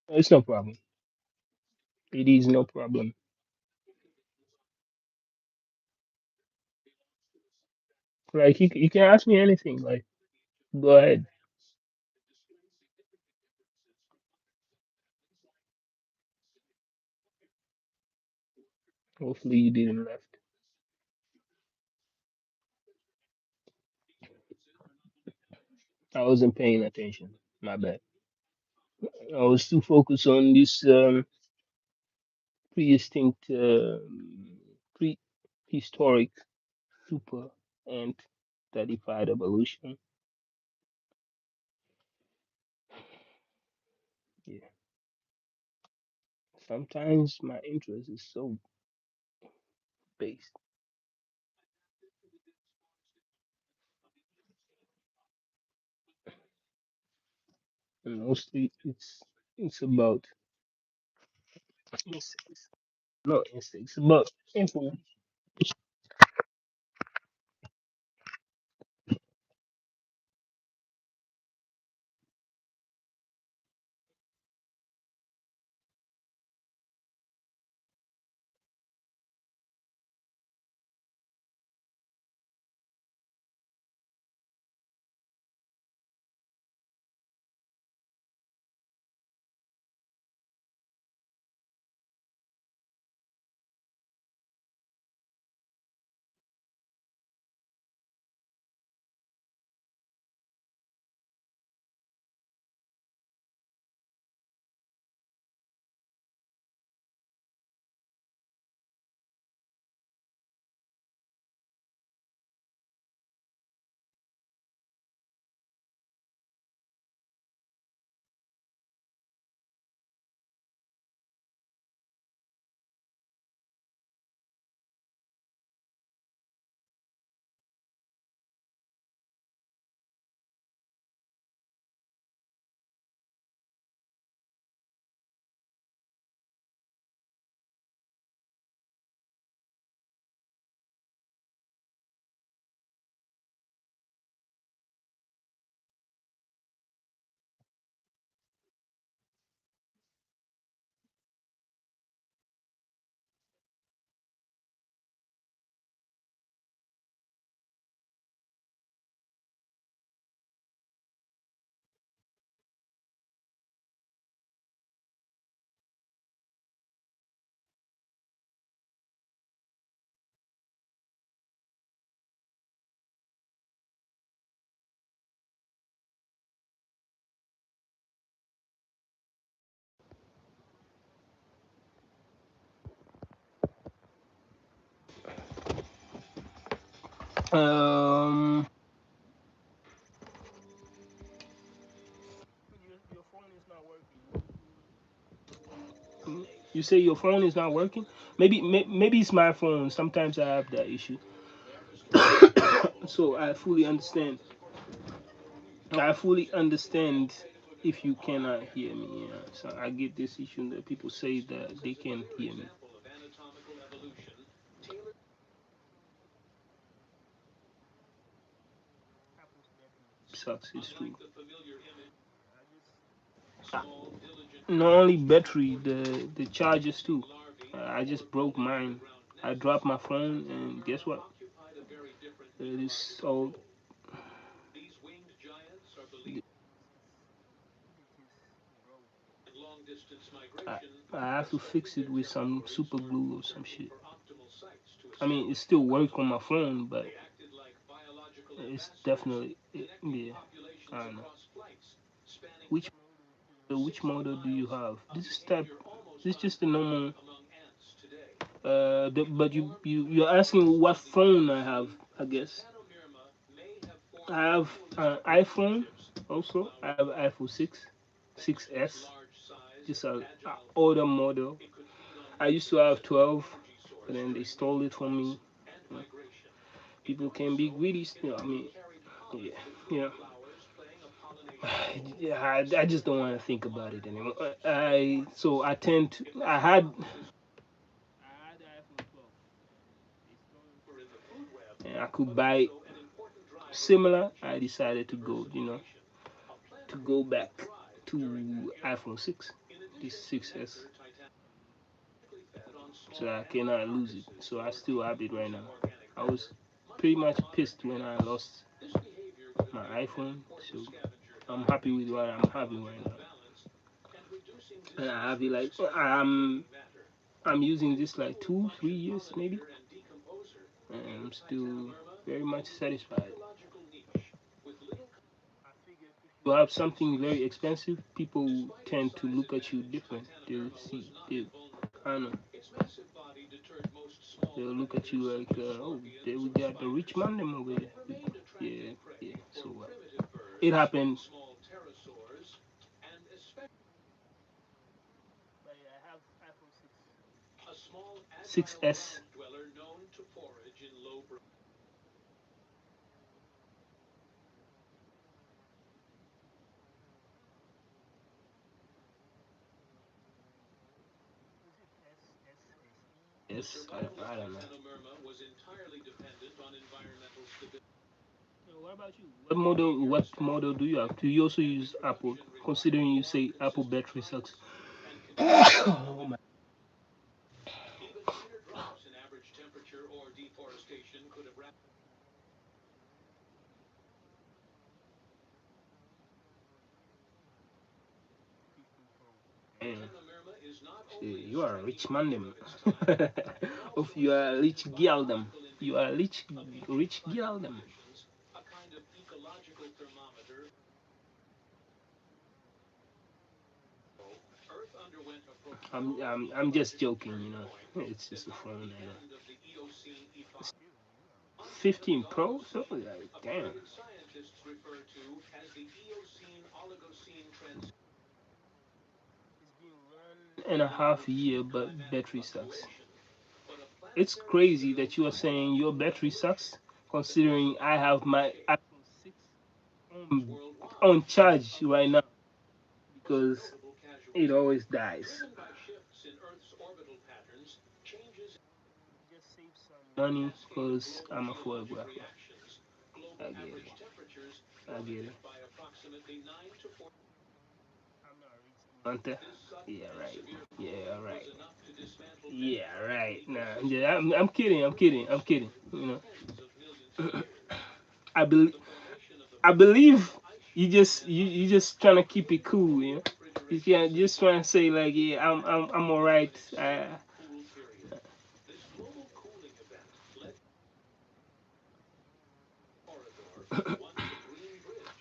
It's no problem. It is no problem. Like you can ask me anything. Like go ahead. Hopefully you didn't left. I wasn't paying attention. My bad. I was too focused on this pre-extinct, prehistoric super ant that defied evolution. Yeah. Sometimes my interest is so based, and mostly it's about insects. No insects, about information. Um, You say your phone is not working? Maybe it's my phone. Sometimes I have that issue. So I fully understand. I fully understand if you cannot hear me. Yeah. So I get this issue that people say that they can't hear me. Sucks. It's true. Uh, Not only battery, the chargers too. I just broke mine. I dropped my phone, and guess what? It is so. I, I have to fix it with some super glue or some shit. I mean, it still work on my phone, but it's definitely yeah. I don't know. Which model do you have? This is type. This is just the normal. But you're asking what phone I have. I guess I have an iPhone. Also, I have iPhone 6, 6S. Just a older model. I used to have 12, but then they stole it from me. You know, people can be greedy. I mean, yeah, you know. Yeah, I just don't want to think about it anymore. I tend to I had the iPhone 12 and I could buy similar. I decided to go back to iPhone 6, this 6S, so I cannot lose it. So I still have it right now. I was pretty much pissed when I lost my iPhone, so I'm happy with what I'm having right now. And I have it like I'm using this like 2, 3 years maybe, and I'm still very much satisfied. You have something very expensive, people tend to look at you different. I don't know, they'll look at you like, oh, we got the rich man them over there. Yeah, yeah. So it happened. But yeah, I have iPhone 6S. Yes, I don't know. What about you? What model do you have? Do you also use Apple? Considering you say Apple battery sucks. Oh my. Man, shit, you are a rich man, them. Of you are a rich girl, them. You are a rich girl, them. I'm just joking, you know. It's just a phone, you know. 15 Pro, so like, damn. And a half year, but battery sucks. It's crazy that you are saying your battery sucks, considering I have my iPhone 6 on, on charge right now because it always dies. Just save some money because I'm a photographer. I get it. I get it. I'm not rich, Dimanta. Yeah, right. Yeah, right. Yeah, right. Nah, yeah, I'm kidding. I'm kidding. I'm kidding. You know, I believe. I believe you just trying to keep it cool. You know, you can't just trying to say like, yeah, I'm all right.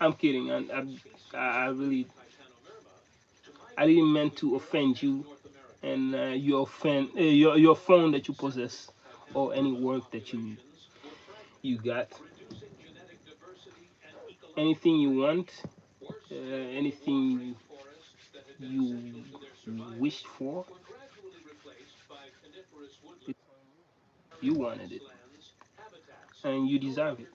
I'm kidding. I really I didn't mean to offend you and your phone that you possess or any work that you got. Anything you want, anything you wish for, You wanted it, and you deserve it.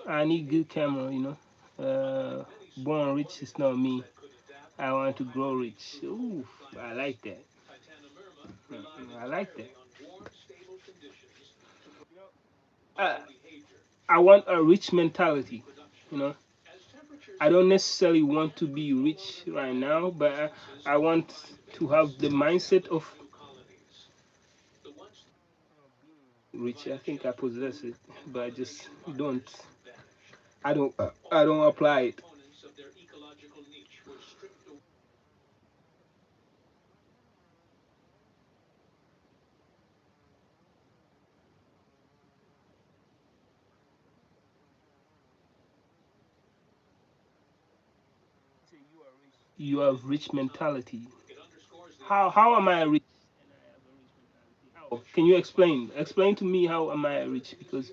I need good camera, you know. Born rich is not me. I want to grow rich. Ooh, I like that. I like that. I, I want a rich mentality, you know. I don't necessarily want to be rich right now, but I want to have the mindset of rich. I think I possess it, but I just don't. I don't apply it. You have rich mentality. How am I rich? And I have a rich mentality. How? Can you explain? Explain to me how am I rich? Because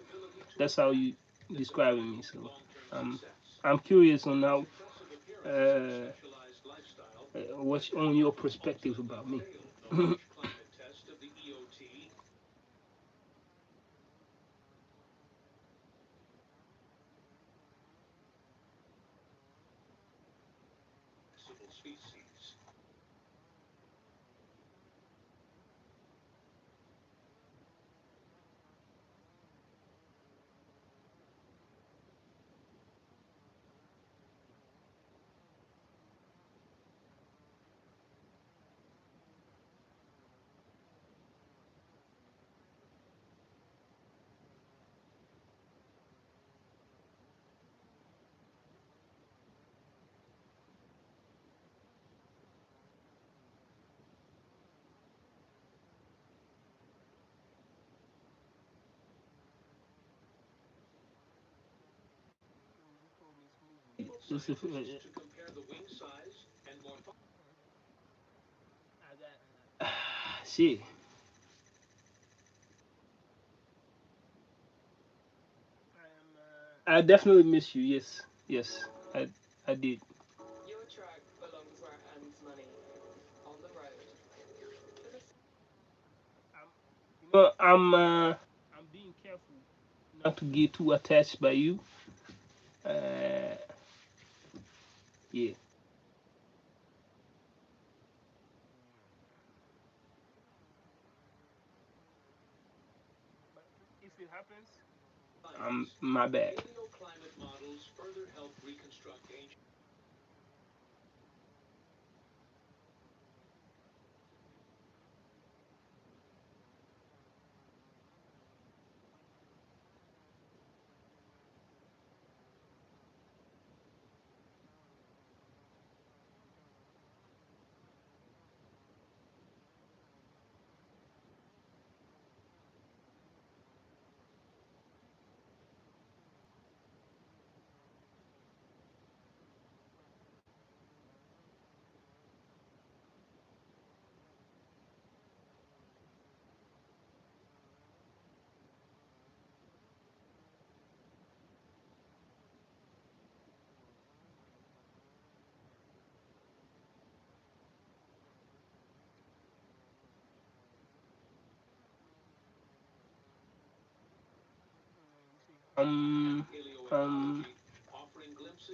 that's how you describing me. So I'm curious on how what's on your perspective about me. This is, see, I definitely miss you. Yes, yes, I did. You know, I'm being careful not to get too attached by you. Uh, yeah. If it happens, my bad. Um, um,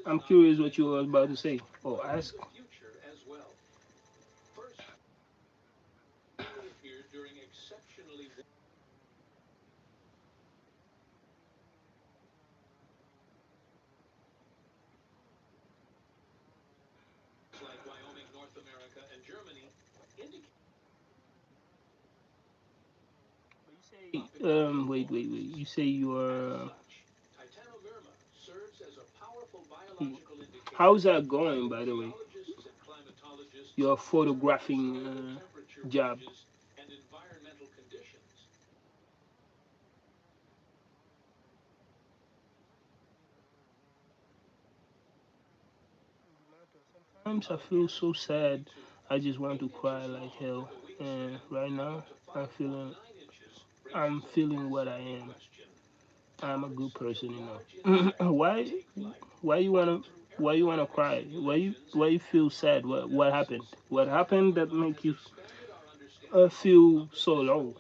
I'm curious what you were about to say or ask. Wait. You say you are. How's that going, by the way? Your photographing job. Sometimes I feel so sad. I just want to cry like hell. And right now, I'm feeling, I'm feeling what I am. I'm a good person, you know. Why you wanna, why you wanna cry? Why you feel sad? What happened? What happened that make you? feel so low,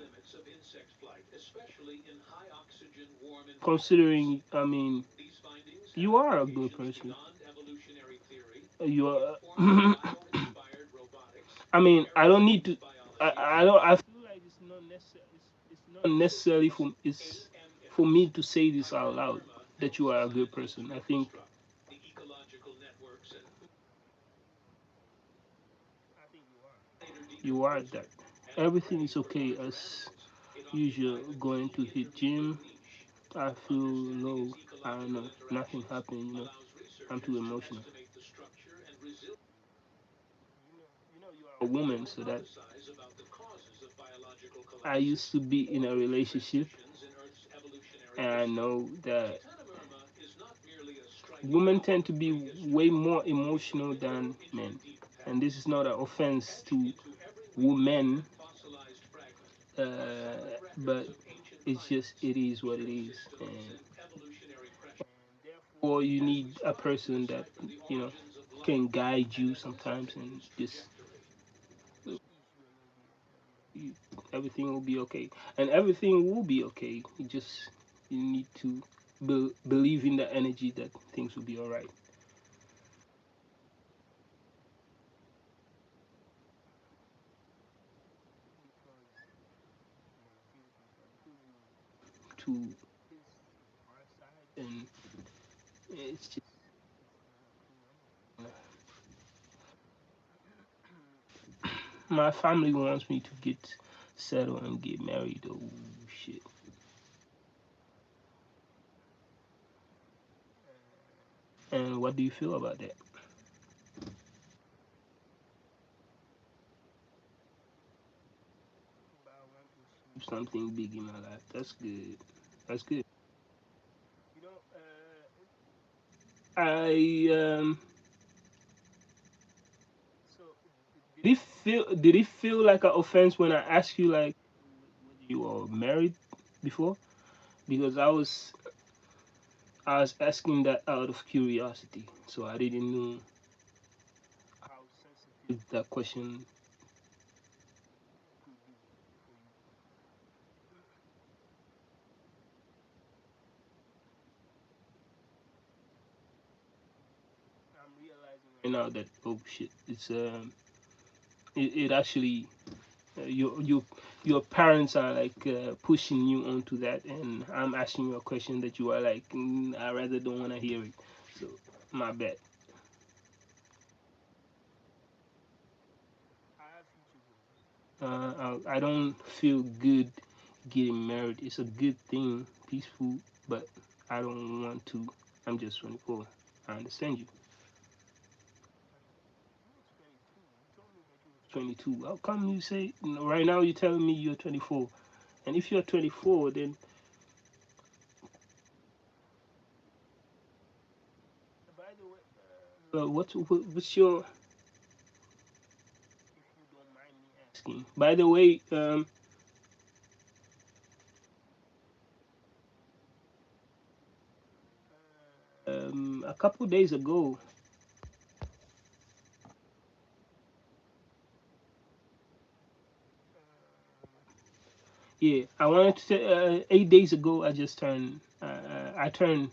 considering, I mean, you are a good person. You are. I mean, I don't need to. I don't. I feel like it's not necessary. It's not necessarily for. It's for me to say this out loud that you are a good person. I think you are that. Everything is okay as usual. Going to hit gym. I feel low. I don't know. Nothing happened. I'm too emotional. You are a woman, so that I used to be in a relationship, and I know that women tend to be way more emotional than men. And this is not an offense to women, but it's just it is what it is. And or you need a person that you know can guide you sometimes, and just you, everything will be okay, and everything will be okay. You need to believe in the energy that things will be all right. To and it's just my family wants me to get settled and get married. Oh shit! And what do you feel about that? Something big in my life. That's good. That's good. I did it feel like an offense when I asked you like whether you were married before? Because I was asking that out of curiosity, so I didn't know how sensitive that question. I'm realizing right now that oh shit, it actually your parents are like pushing you onto that, and I'm asking you a question that you are like I rather don't want to hear it. So my bad. I don't feel good getting married. It's a good thing, peaceful, but I don't want to. I'm just 24. I understand you. 22. How come you say right now you're telling me you're 24? And if you're 24, then what's your asking? By the way, a couple days ago, yeah, I wanted to say 8 days ago. I just turned. I turned.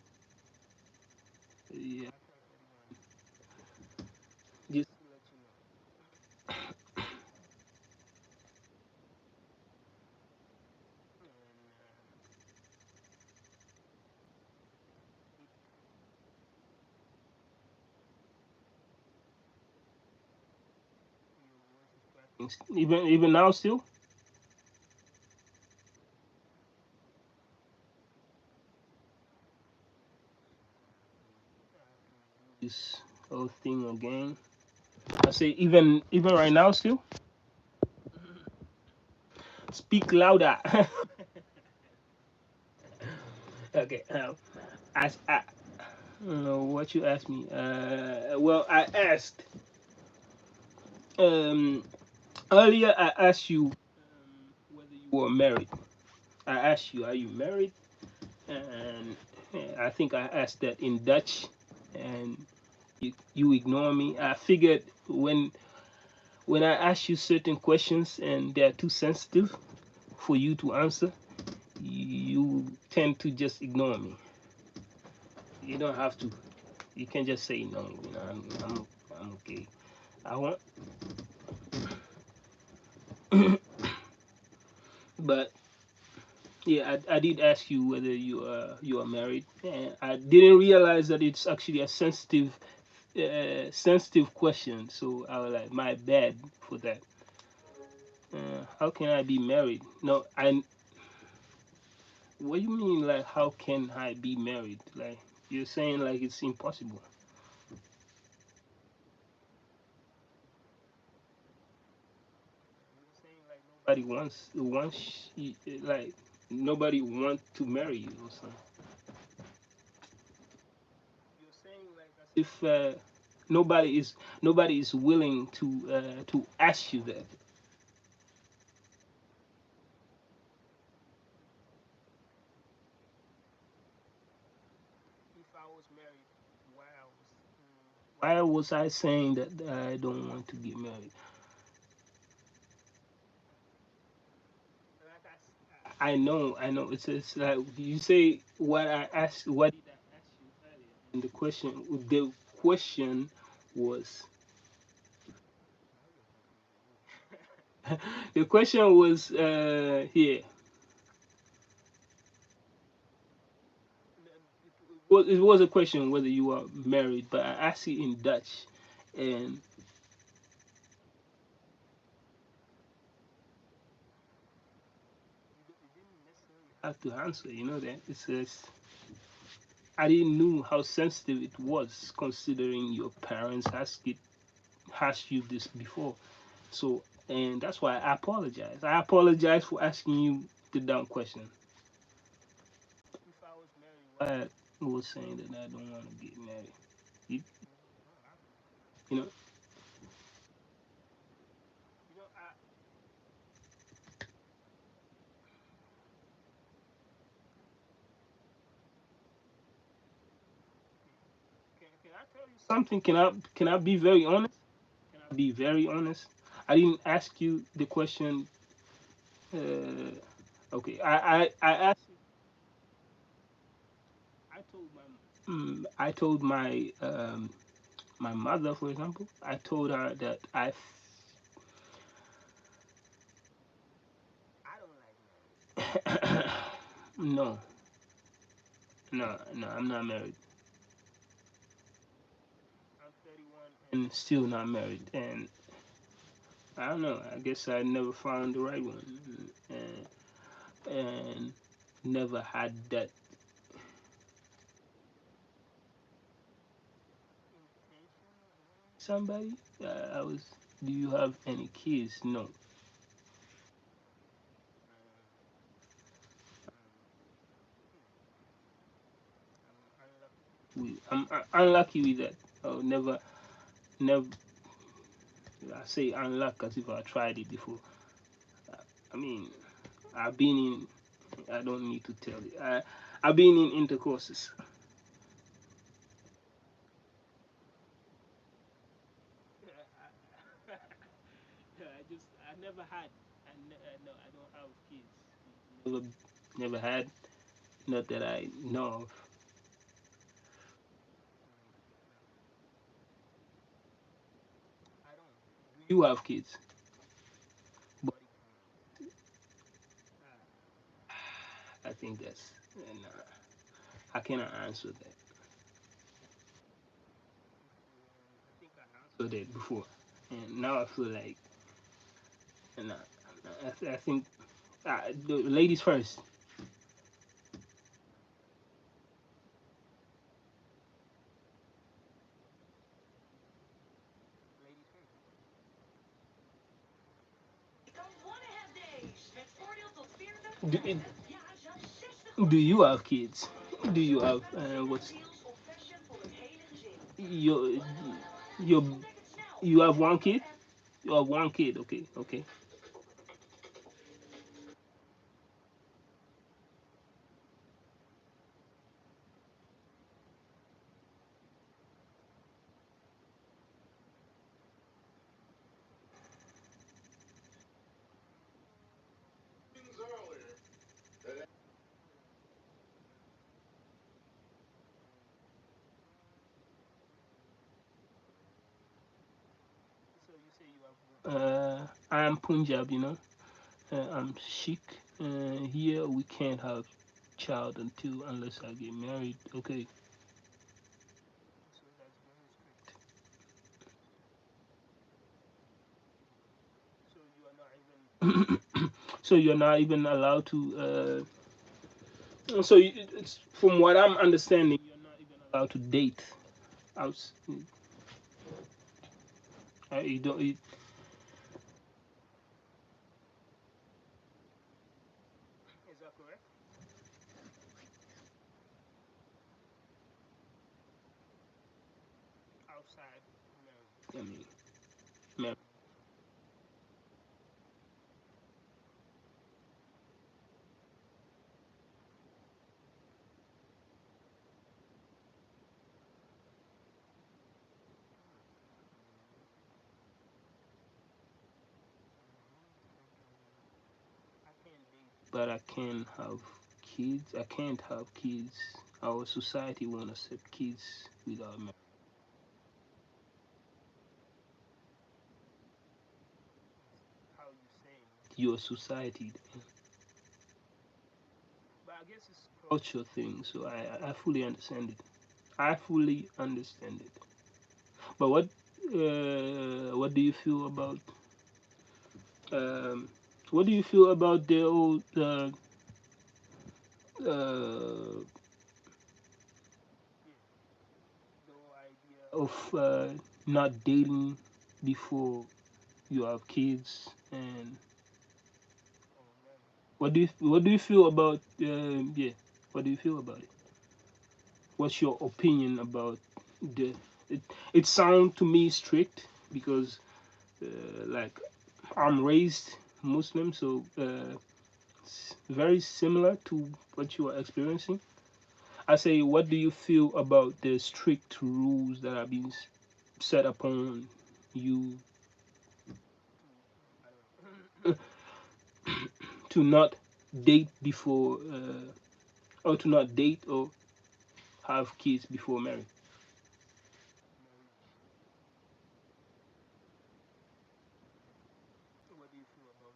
Yeah, just even now still. This whole thing again. I say even right now still. Speak louder. Okay. I don't know what you asked me. Well, I asked um earlier. I asked you whether you were married. I asked you, are you married? And I think I asked that in Dutch, and you ignore me. I figured when I ask you certain questions and they're too sensitive for you to answer, you tend to just ignore me. You don't have to. You can just say no. I'm okay. I want, but yeah, I did ask you whether you are married, and I didn't realize that it's actually a sensitive question. So I was like, my bad for that. How can I be married? No, I. What do you mean? Like, how can I be married? Like, you're saying like it's impossible. You're saying like nobody wants like nobody want to marry you or something. You're saying like as if nobody is nobody is willing to ask you that. If I was married, why was I saying that I don't want to get married? I know. It's like you say what I asked. What did I ask you earlier? And the question was the question was here. Well, it was a question whether you are married, but I asked it in Dutch, and I have to answer. You know that it says I didn't know how sensitive it was, considering your parents asked you this before. So, and that's why I apologize. I apologize for asking you the dumb question. If I was married, why I was saying that I don't want to get married? You, you know, I, can I tell you something? Can I be very honest? Can I be very honest? I didn't ask you the question. Okay, I asked. I told my mother, for example. I told her that no, no, I'm not married. I'm 31 and still not married, and I don't know. I guess I never found the right one, and never had that somebody. I was. Do you have any kids? No. I'm unlucky with that. Oh, never. I say unlucky as if I tried it before. I mean, I've been in. I don't need to tell you. I've been in intercourses. I never had. No, I don't have kids. Never, never had. Not that I know of. You have kids, but I think that's. And I cannot answer that. I answered that before, and now I feel like, and I think the ladies first. Do, do you have kids? Do you have what's your your you have one kid? You have one kid. Okay, okay. I'm Punjab, I'm Sikh. Here we can't have child until unless I get married. Okay. So you're not even allowed to. So it's from what I'm understanding, you're not even allowed to date. Outs, you don't. Is that correct? Outside marriage. I mean, marriage. But I can have kids. I can't have kids. Our society won't accept kids without marriage. Your society. But I guess it's culture thing, so I fully understand it. I fully understand it. But what do you feel about um, what do you feel about the old uh, of not dating before you have kids, and what do you feel about yeah, what do you feel about it? What's your opinion about the it, it sounds to me strict because like I'm raised Muslim, so it's very similar to what you are experiencing. I say, what do you feel about the strict rules that are being set upon you to not date before, or to not date or have kids before marriage?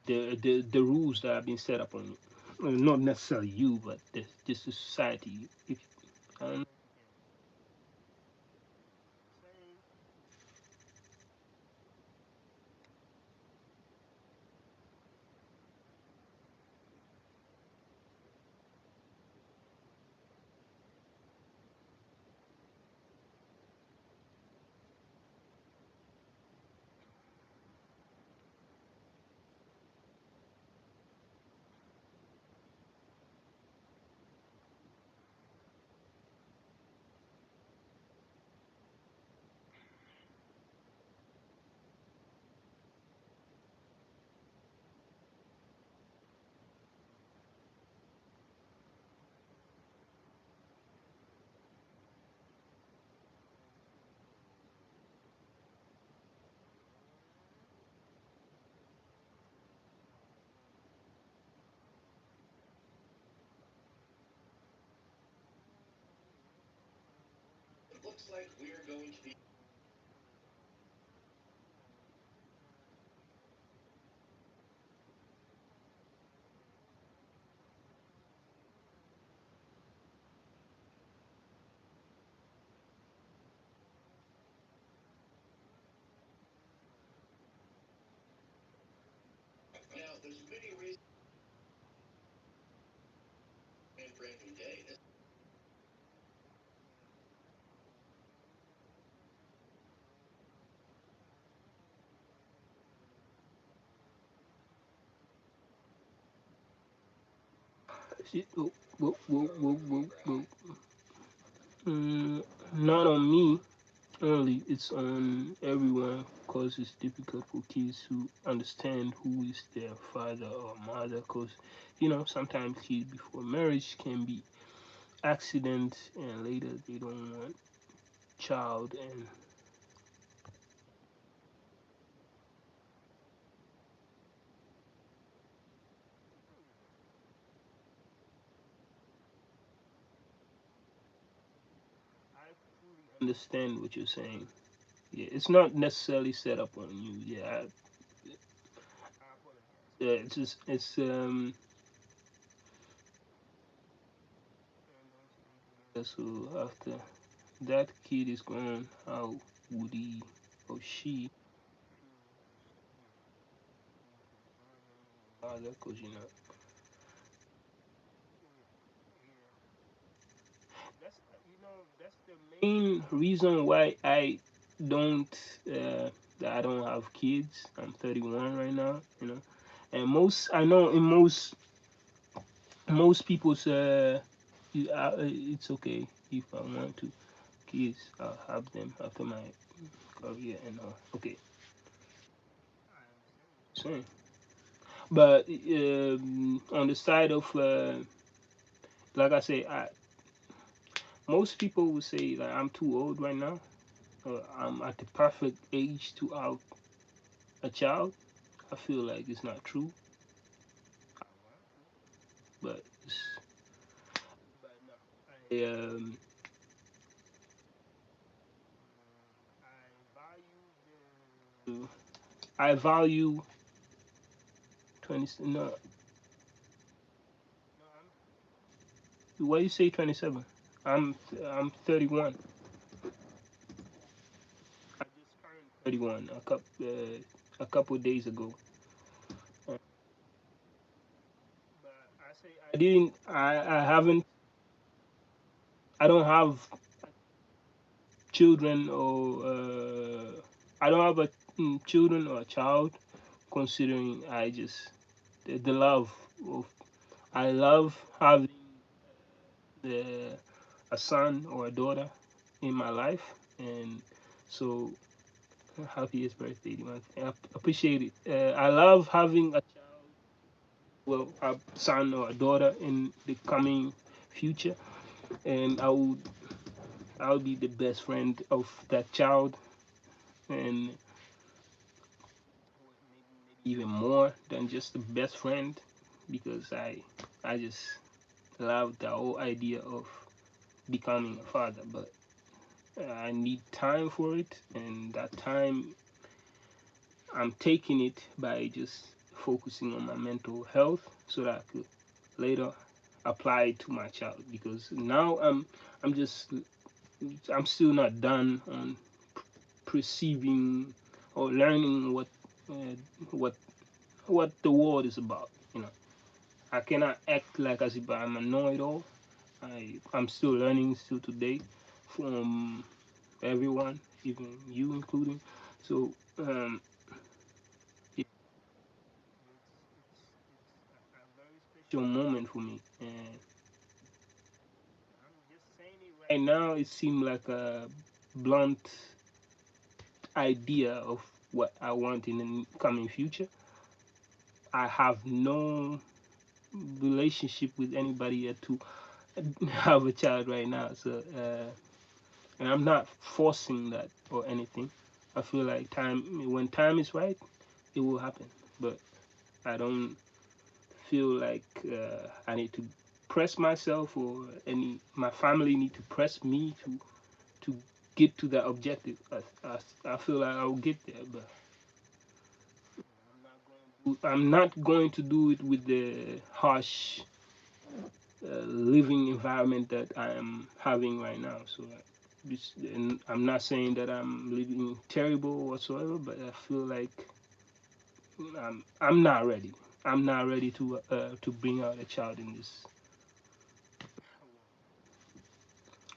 The rules that have been set upon you, well, not necessarily you, but the society. If I don't see, mm, not on me only. It's on everyone because it's difficult for kids to understand who is their father or mother. Because sometimes kids before marriage can be accidents, and later they don't want child. And understand what you're saying. Yeah, it's not necessarily set up on you. Yeah, it's just, so after that kid is gone, how would he or she bother? Because that's the main reason why don't that I don't have kids. I'm 31 right now, and most I know in most people's it's okay if I want to kids. I'll have them after my career and all. Okay, same. But on the side of like I say, most people will say that I'm too old right now. I'm at the perfect age to have a child. I feel like it's not true, but I, I value 20. No, what you say 27? I'm 31. 31 a couple days ago. I say I didn't. I haven't. I don't have children or I don't have a children or a child. Considering I just the love of I love having the a son or a daughter in my life, and so happiest birthday, Dimanta. I appreciate it. I love having a well a son or a daughter in the coming future, and I would be the best friend of that child, and even more than just the best friend, because I just love the whole idea of becoming a father, but I need time for it, and that time I'm taking it by just focusing on my mental health so that I could later apply it to my child, because now I'm just I'm still not done on perceiving or learning uh, what what the world is about. I cannot act like as if I'm a know-it-all. I'm still learning still today from everyone, even you including. So it's a special moment for me. And right now, it seemed like a blunt idea of what I want in the coming future. I have no relationship with anybody yet to have a child right now. So, and I'm not forcing that or anything. I feel like when time is right, it will happen. But I don't feel like I need to press myself or any my family need to press me to get to that objective. I feel like I'll get there, but I'm not going to do it with the harsh living environment that I am having right now. So and I'm not saying that I'm living terrible whatsoever, but I feel like I'm not ready. I'm not ready to bring out a child in this.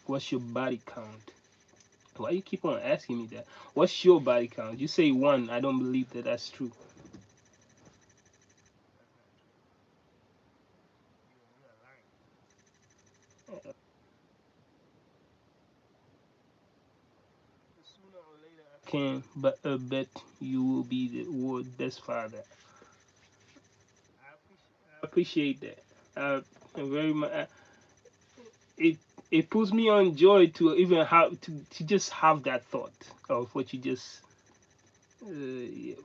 What's your body count? Why you keep on asking me that? What's your body count? You say one. I don't believe that that's true. Can but bet you will be the world's best father. I appreciate that. Very much. It it puts me on joy to even have to just have that thought of what you just uh,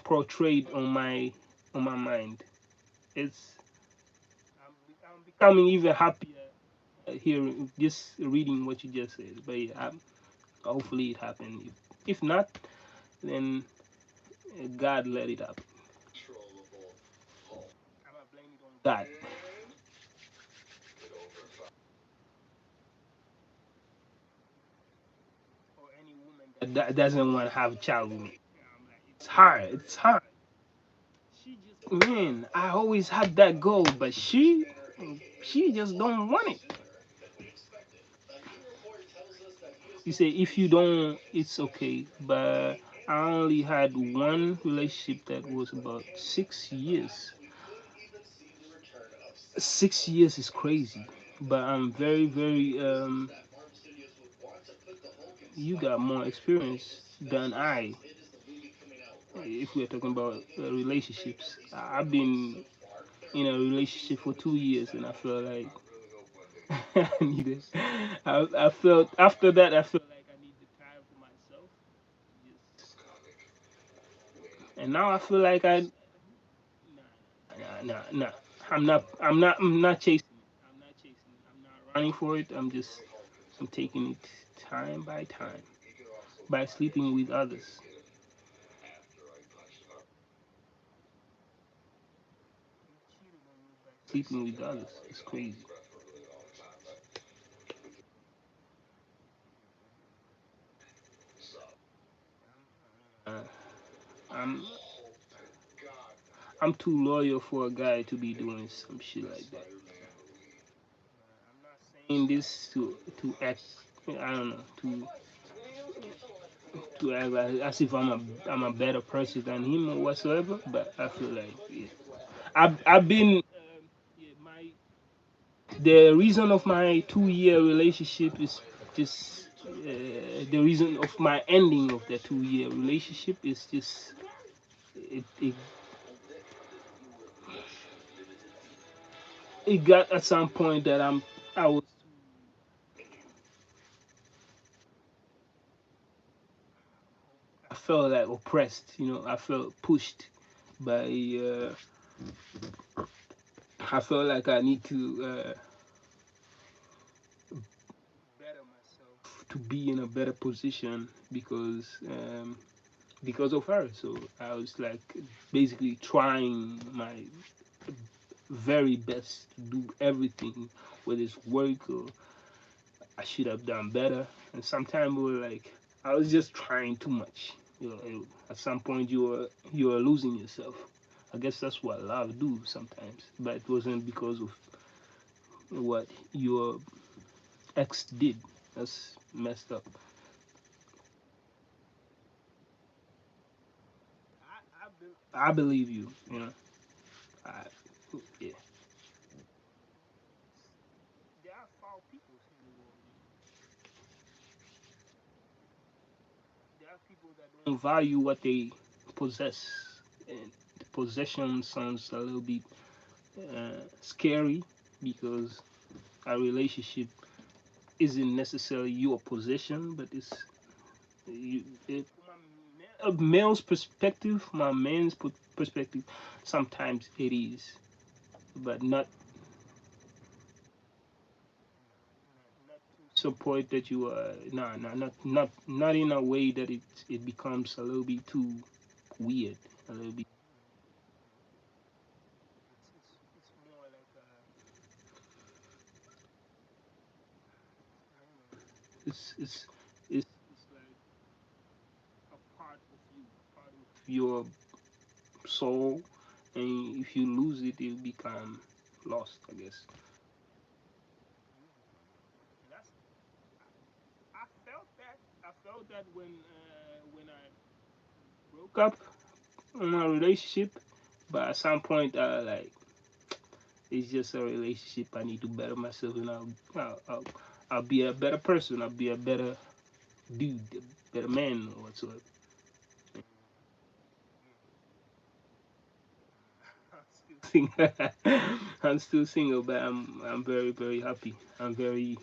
portrayed on my mind. It's I'm becoming even happier hearing just reading what you just said. But yeah, hopefully it happened. If not, then God let it happen. I'm not blaming it on God or any woman that doesn't want to have a child with me. I'm like, it's hard. It's hard. She just, man, I always had that goal, but she just don't want it. You say if you don't, it's okay. But I only had one relationship that was about 6 years. 6 years is crazy, but I'm very, very. You got more experience than I. If we're talking about relationships, I've been in a relationship for 2 years, and I feel like I need it. I felt after that, I felt like I need the time for myself. Just, and now I feel like nah. I'm not chasing it. I'm not chasing it. I'm not running for it. I'm taking it time by time by sleeping with others. Sleeping with others. It's crazy. Uh, I'm I'm too loyal for a guy to be doing some shit like that. I'm not saying this to act. I don't know to act as if I'm a better person than him or whatsoever. But I feel like yeah. I've been yeah, my the reason of my 2 year relationship is just the reason of my ending of the 2 year relationship is just it it got at some point that I was I felt like oppressed, I felt pushed by I felt like I need to better myself to be in a better position because of her. So I was like basically trying my very best to do everything, whether it's work or I should have done better. And sometimes we were like, I was just trying too much. At some point you are losing yourself. I guess that's what love do sometimes, but it wasn't because of what your ex did. That's messed up. I believe you. I, yeah. There are foul people in the world. There are people that don't value what they possess, and the possession sounds a little bit scary because a relationship isn't necessarily your possession, but it's from a male's perspective, my man's perspective, sometimes it is, but not to support that you are not in a way that it becomes a little bit too weird, a little bit. It's more like it's it's like a part of you, part of your soul, and if you lose it, you become lost, I guess. That's I felt that. I felt that when I broke up in my relationship, but at some point, like it's just a relationship. I need to better myself, and I'll be a better person. I'll be a better dude, a better man, or whatsoever. I'm still single. I'm still single, but I'm very very happy. I'm very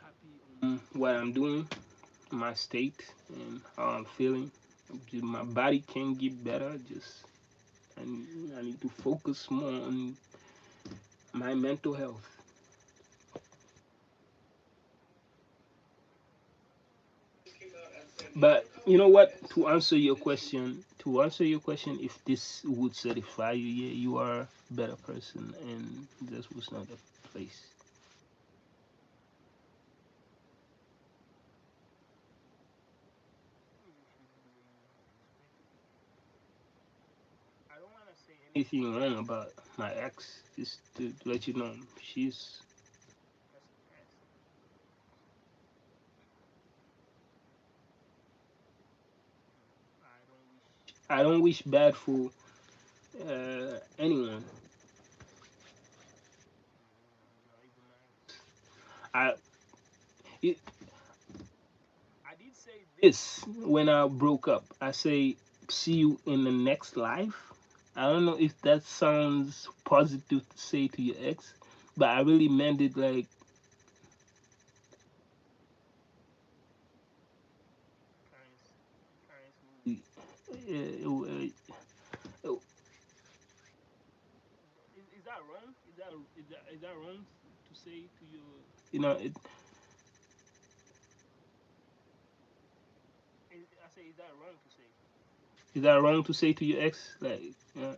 happy on what I'm doing, my state, and how I'm feeling. My body can get better. Just I need to focus more on my mental health. But you know what? To answer your question, if this would satisfy you, yeah, you are a better person, and this was not the place. I don't want to say anything wrong about my ex. Just to let you know, she's. I don't wish bad for anyone. I it, I did say this when I broke up. I say, see you in the next life. I don't know if that sounds positive to say to your ex, but I really meant it like, is that wrong? Is that wrong to say to your, you know, I say, is that wrong to say? Is that wrong to say to your ex? Like, yeah.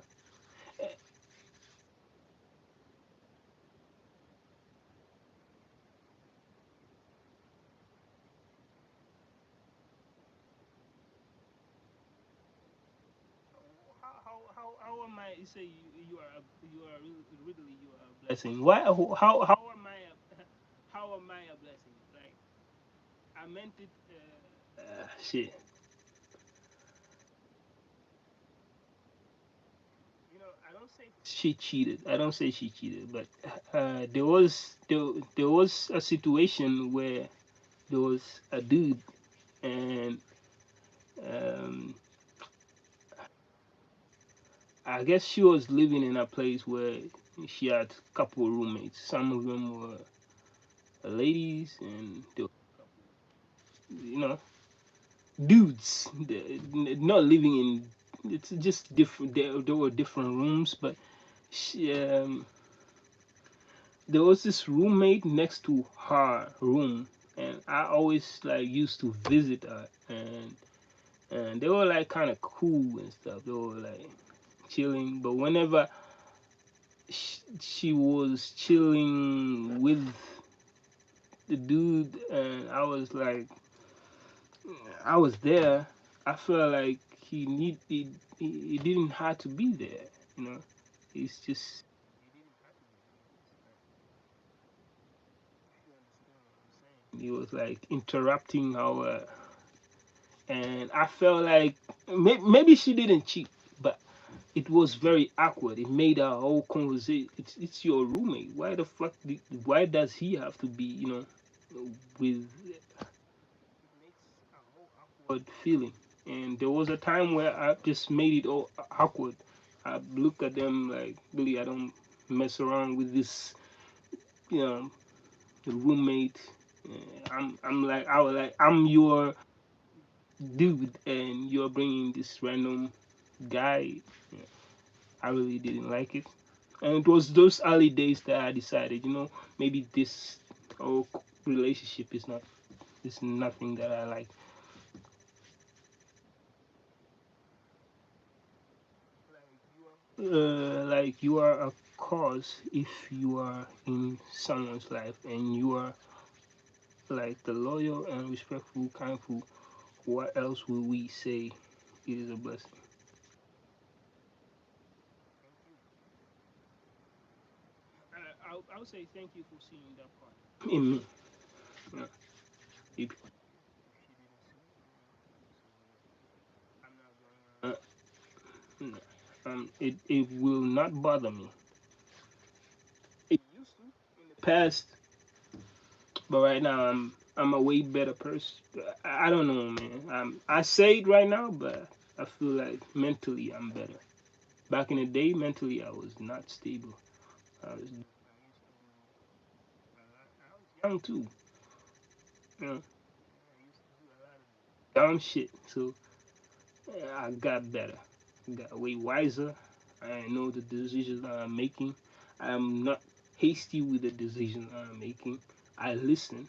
How am I? You say you are really you are a blessing. Why? How am I? How am I a blessing? Like I meant it. Shit. You know, I don't say she cheated. I don't say she cheated, but there was a situation where there was a dude and um, I guess she was living in a place where she had a couple of roommates. Some of them were ladies, and they were, you know, dudes. Not living in. It's just different. There were different rooms, but she, there was this roommate next to her room, and I always like used to visit her, and they were like kind of cool and stuff. They were like chilling, but whenever she was chilling with the dude, and I was there. I felt like he didn't have to be there. You know, he's just he was like interrupting our, and I felt like maybe she didn't cheat, but it was very awkward. It made our whole conversation. It's your roommate. Why the fuck? Why does he have to be? You know, with awkward feeling. And there was a time where I just made it all awkward. I looked at them like, really, I don't mess around with this, you know, roommate. I was like, I'm your dude, and you're bringing this random guy. I really didn't like it. And it was those early days that I decided, you know, maybe this whole relationship is nothing that I like. Like you are a cause if you are in someone's life and you are like the loyal and respectful, kindful. What else will we say is a blessing? I would say thank you for seeing that part in me. Yeah. If, uh, it will not bother me. It used to in the past, but right now I'm a way better person. I don't know, man. I say it right now, but I feel like mentally I'm better. Back in the day, mentally I was not stable. I was young too, you know, dumb shit. So I got better, got way wiser. I know the decisions that I'm making. I'm not hasty with the decisions I'm making. I listen.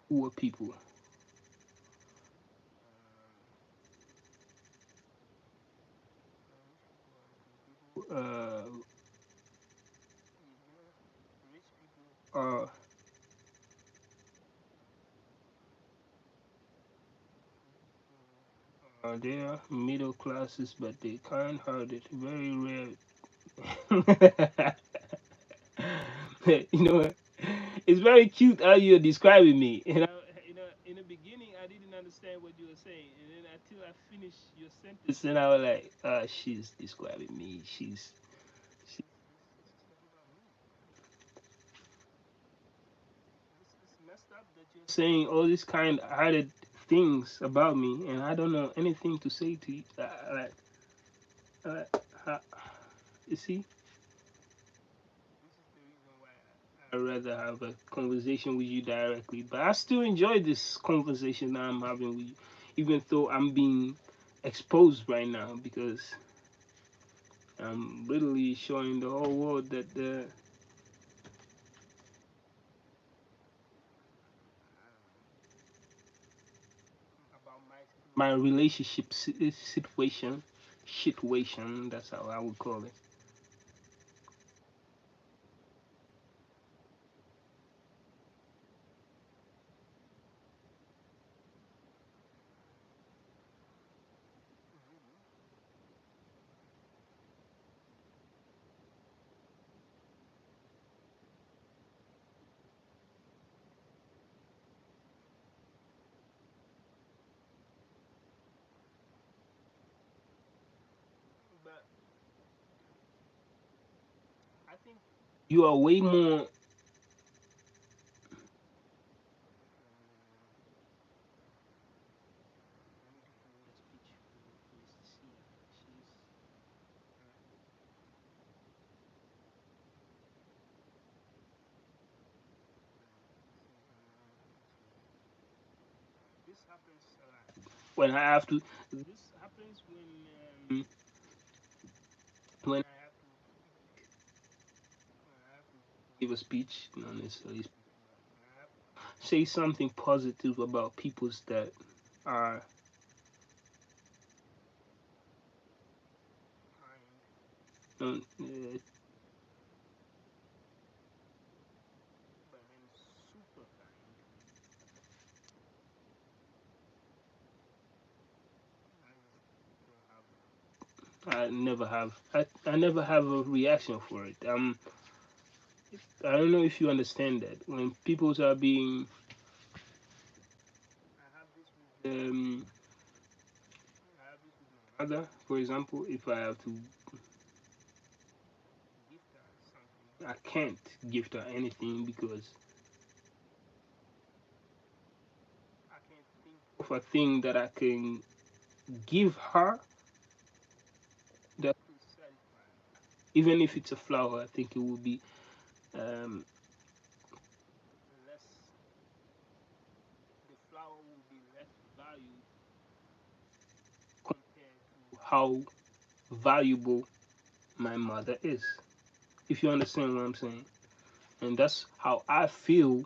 poor people. Uh, are they are middle classes, but they kind-hearted, very rare. You know, it's very cute how you're describing me. In the beginning, I didn't understand what you were saying, and then until I finished your sentence, and I was like, she's describing me. She's it's messed up that you're saying all these kind-hearted things about me, and I don't know anything to say to you. Uh, uh, you see, I'd rather have a conversation with you directly, but I still enjoy this conversation that I'm having with you, even though I'm being exposed right now because I'm literally showing the whole world that my relationship situation. That's how I would call it. But I think you are way more. This happens a lot. When I have to. This happens when I have to give a speech, not necessarily say something positive about peoples that are uh, super kind. I never have a reaction for it. I don't know if you understand that when people are being um other, for example, if I have to, I can't gift her anything because of a thing that I can give her that even if it's a flower, I think it would be um less the flower will be less valued compared to how valuable my mother is. If you understand what I'm saying. And that's how I feel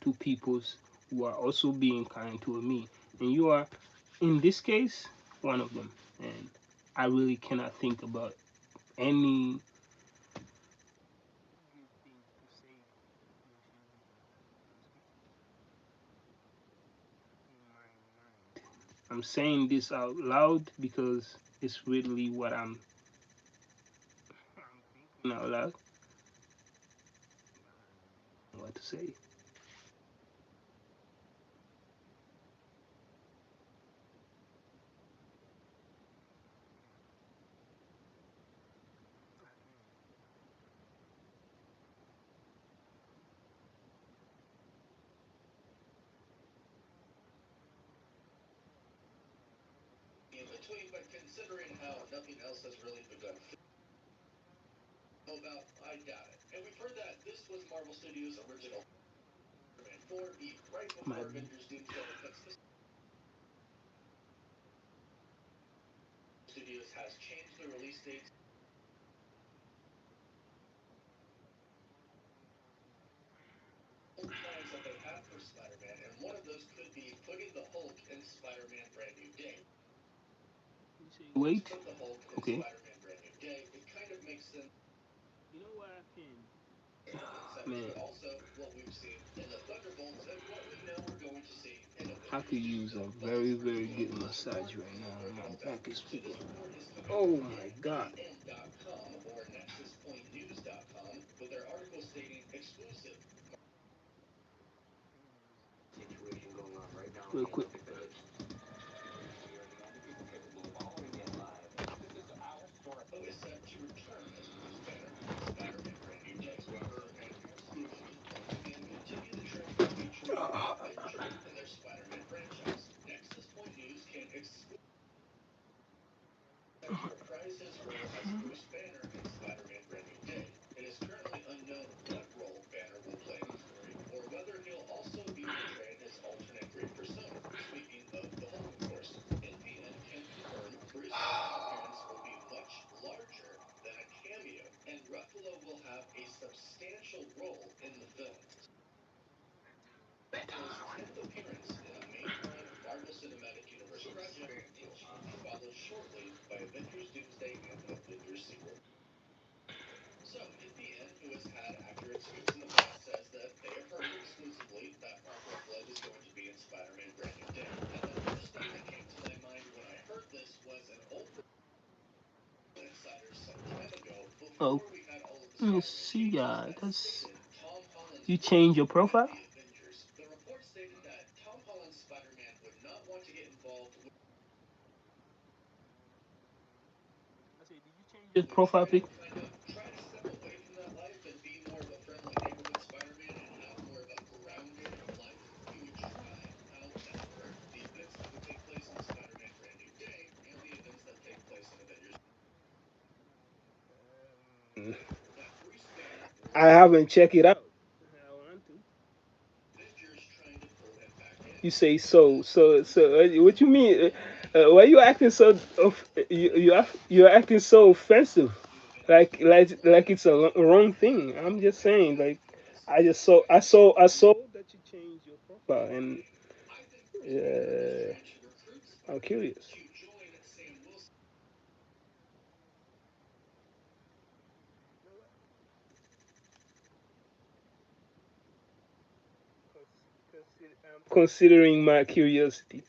to peoples who are also being kind to me. And you are, in this case, one of them. And I really cannot think about any I'm saying this out loud because it's really what I'm thinking out loud. What to say? My You say wait. Okay. You know what I can? Man, I could use a very, very good massage right now. My back is freaking. Oh my god. Real quick. Oh, let me see, that's you change your profile. I say, did you change your profile pic? I haven't checked it out. I want to. You say what you mean? Why you acting so? You're acting so offensive, like it's a wrong thing. I'm just saying, like I saw that you changed your profile, and I'm curious. Considering my curiosity.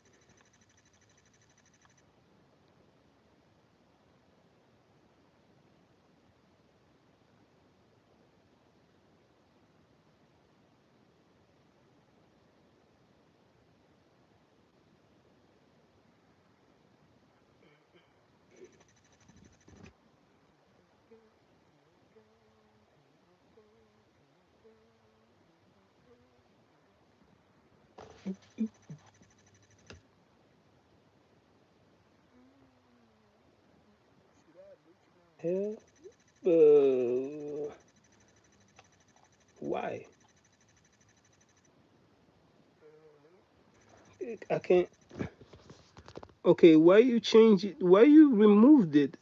Hell, why? I can't. Okay, why you change it? Why you removed it?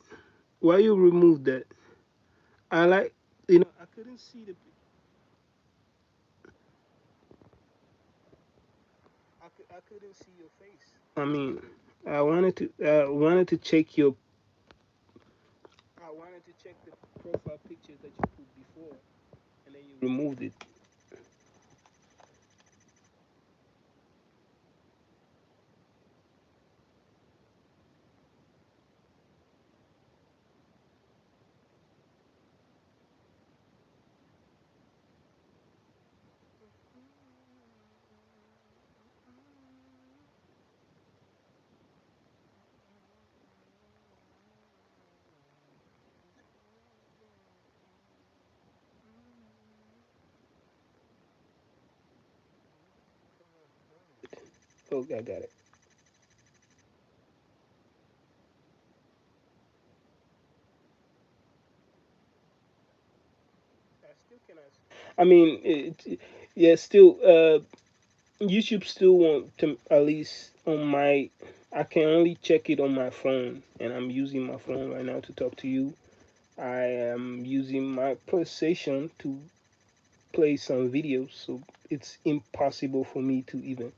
Why you removed that? I like, I couldn't see I couldn't see your face. I mean, I wanted to check the profile pictures that you put before, and then you removed it. Oh, I got it. I mean, yeah, still, YouTube still want to at least on my. I can only check it on my phone, and I'm using my phone right now to talk to you. I am using my PlayStation to play some videos, so it's impossible for me to even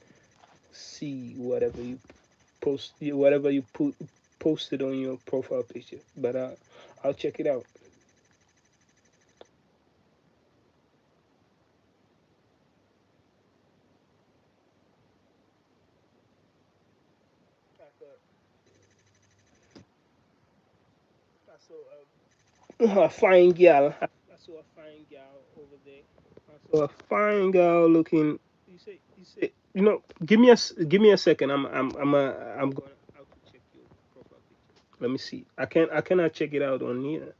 see whatever you post, whatever you put posted on your profile picture. But I'll check it out. A fine girl. I saw a fine girl over there. I saw a fine girl looking. Give me a second. I'm going out to check your profile picture. Let me see. I cannot check it out on here.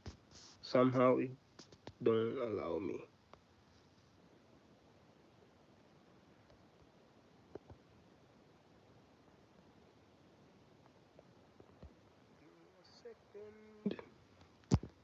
Somehow it don't allow me. Give me a second.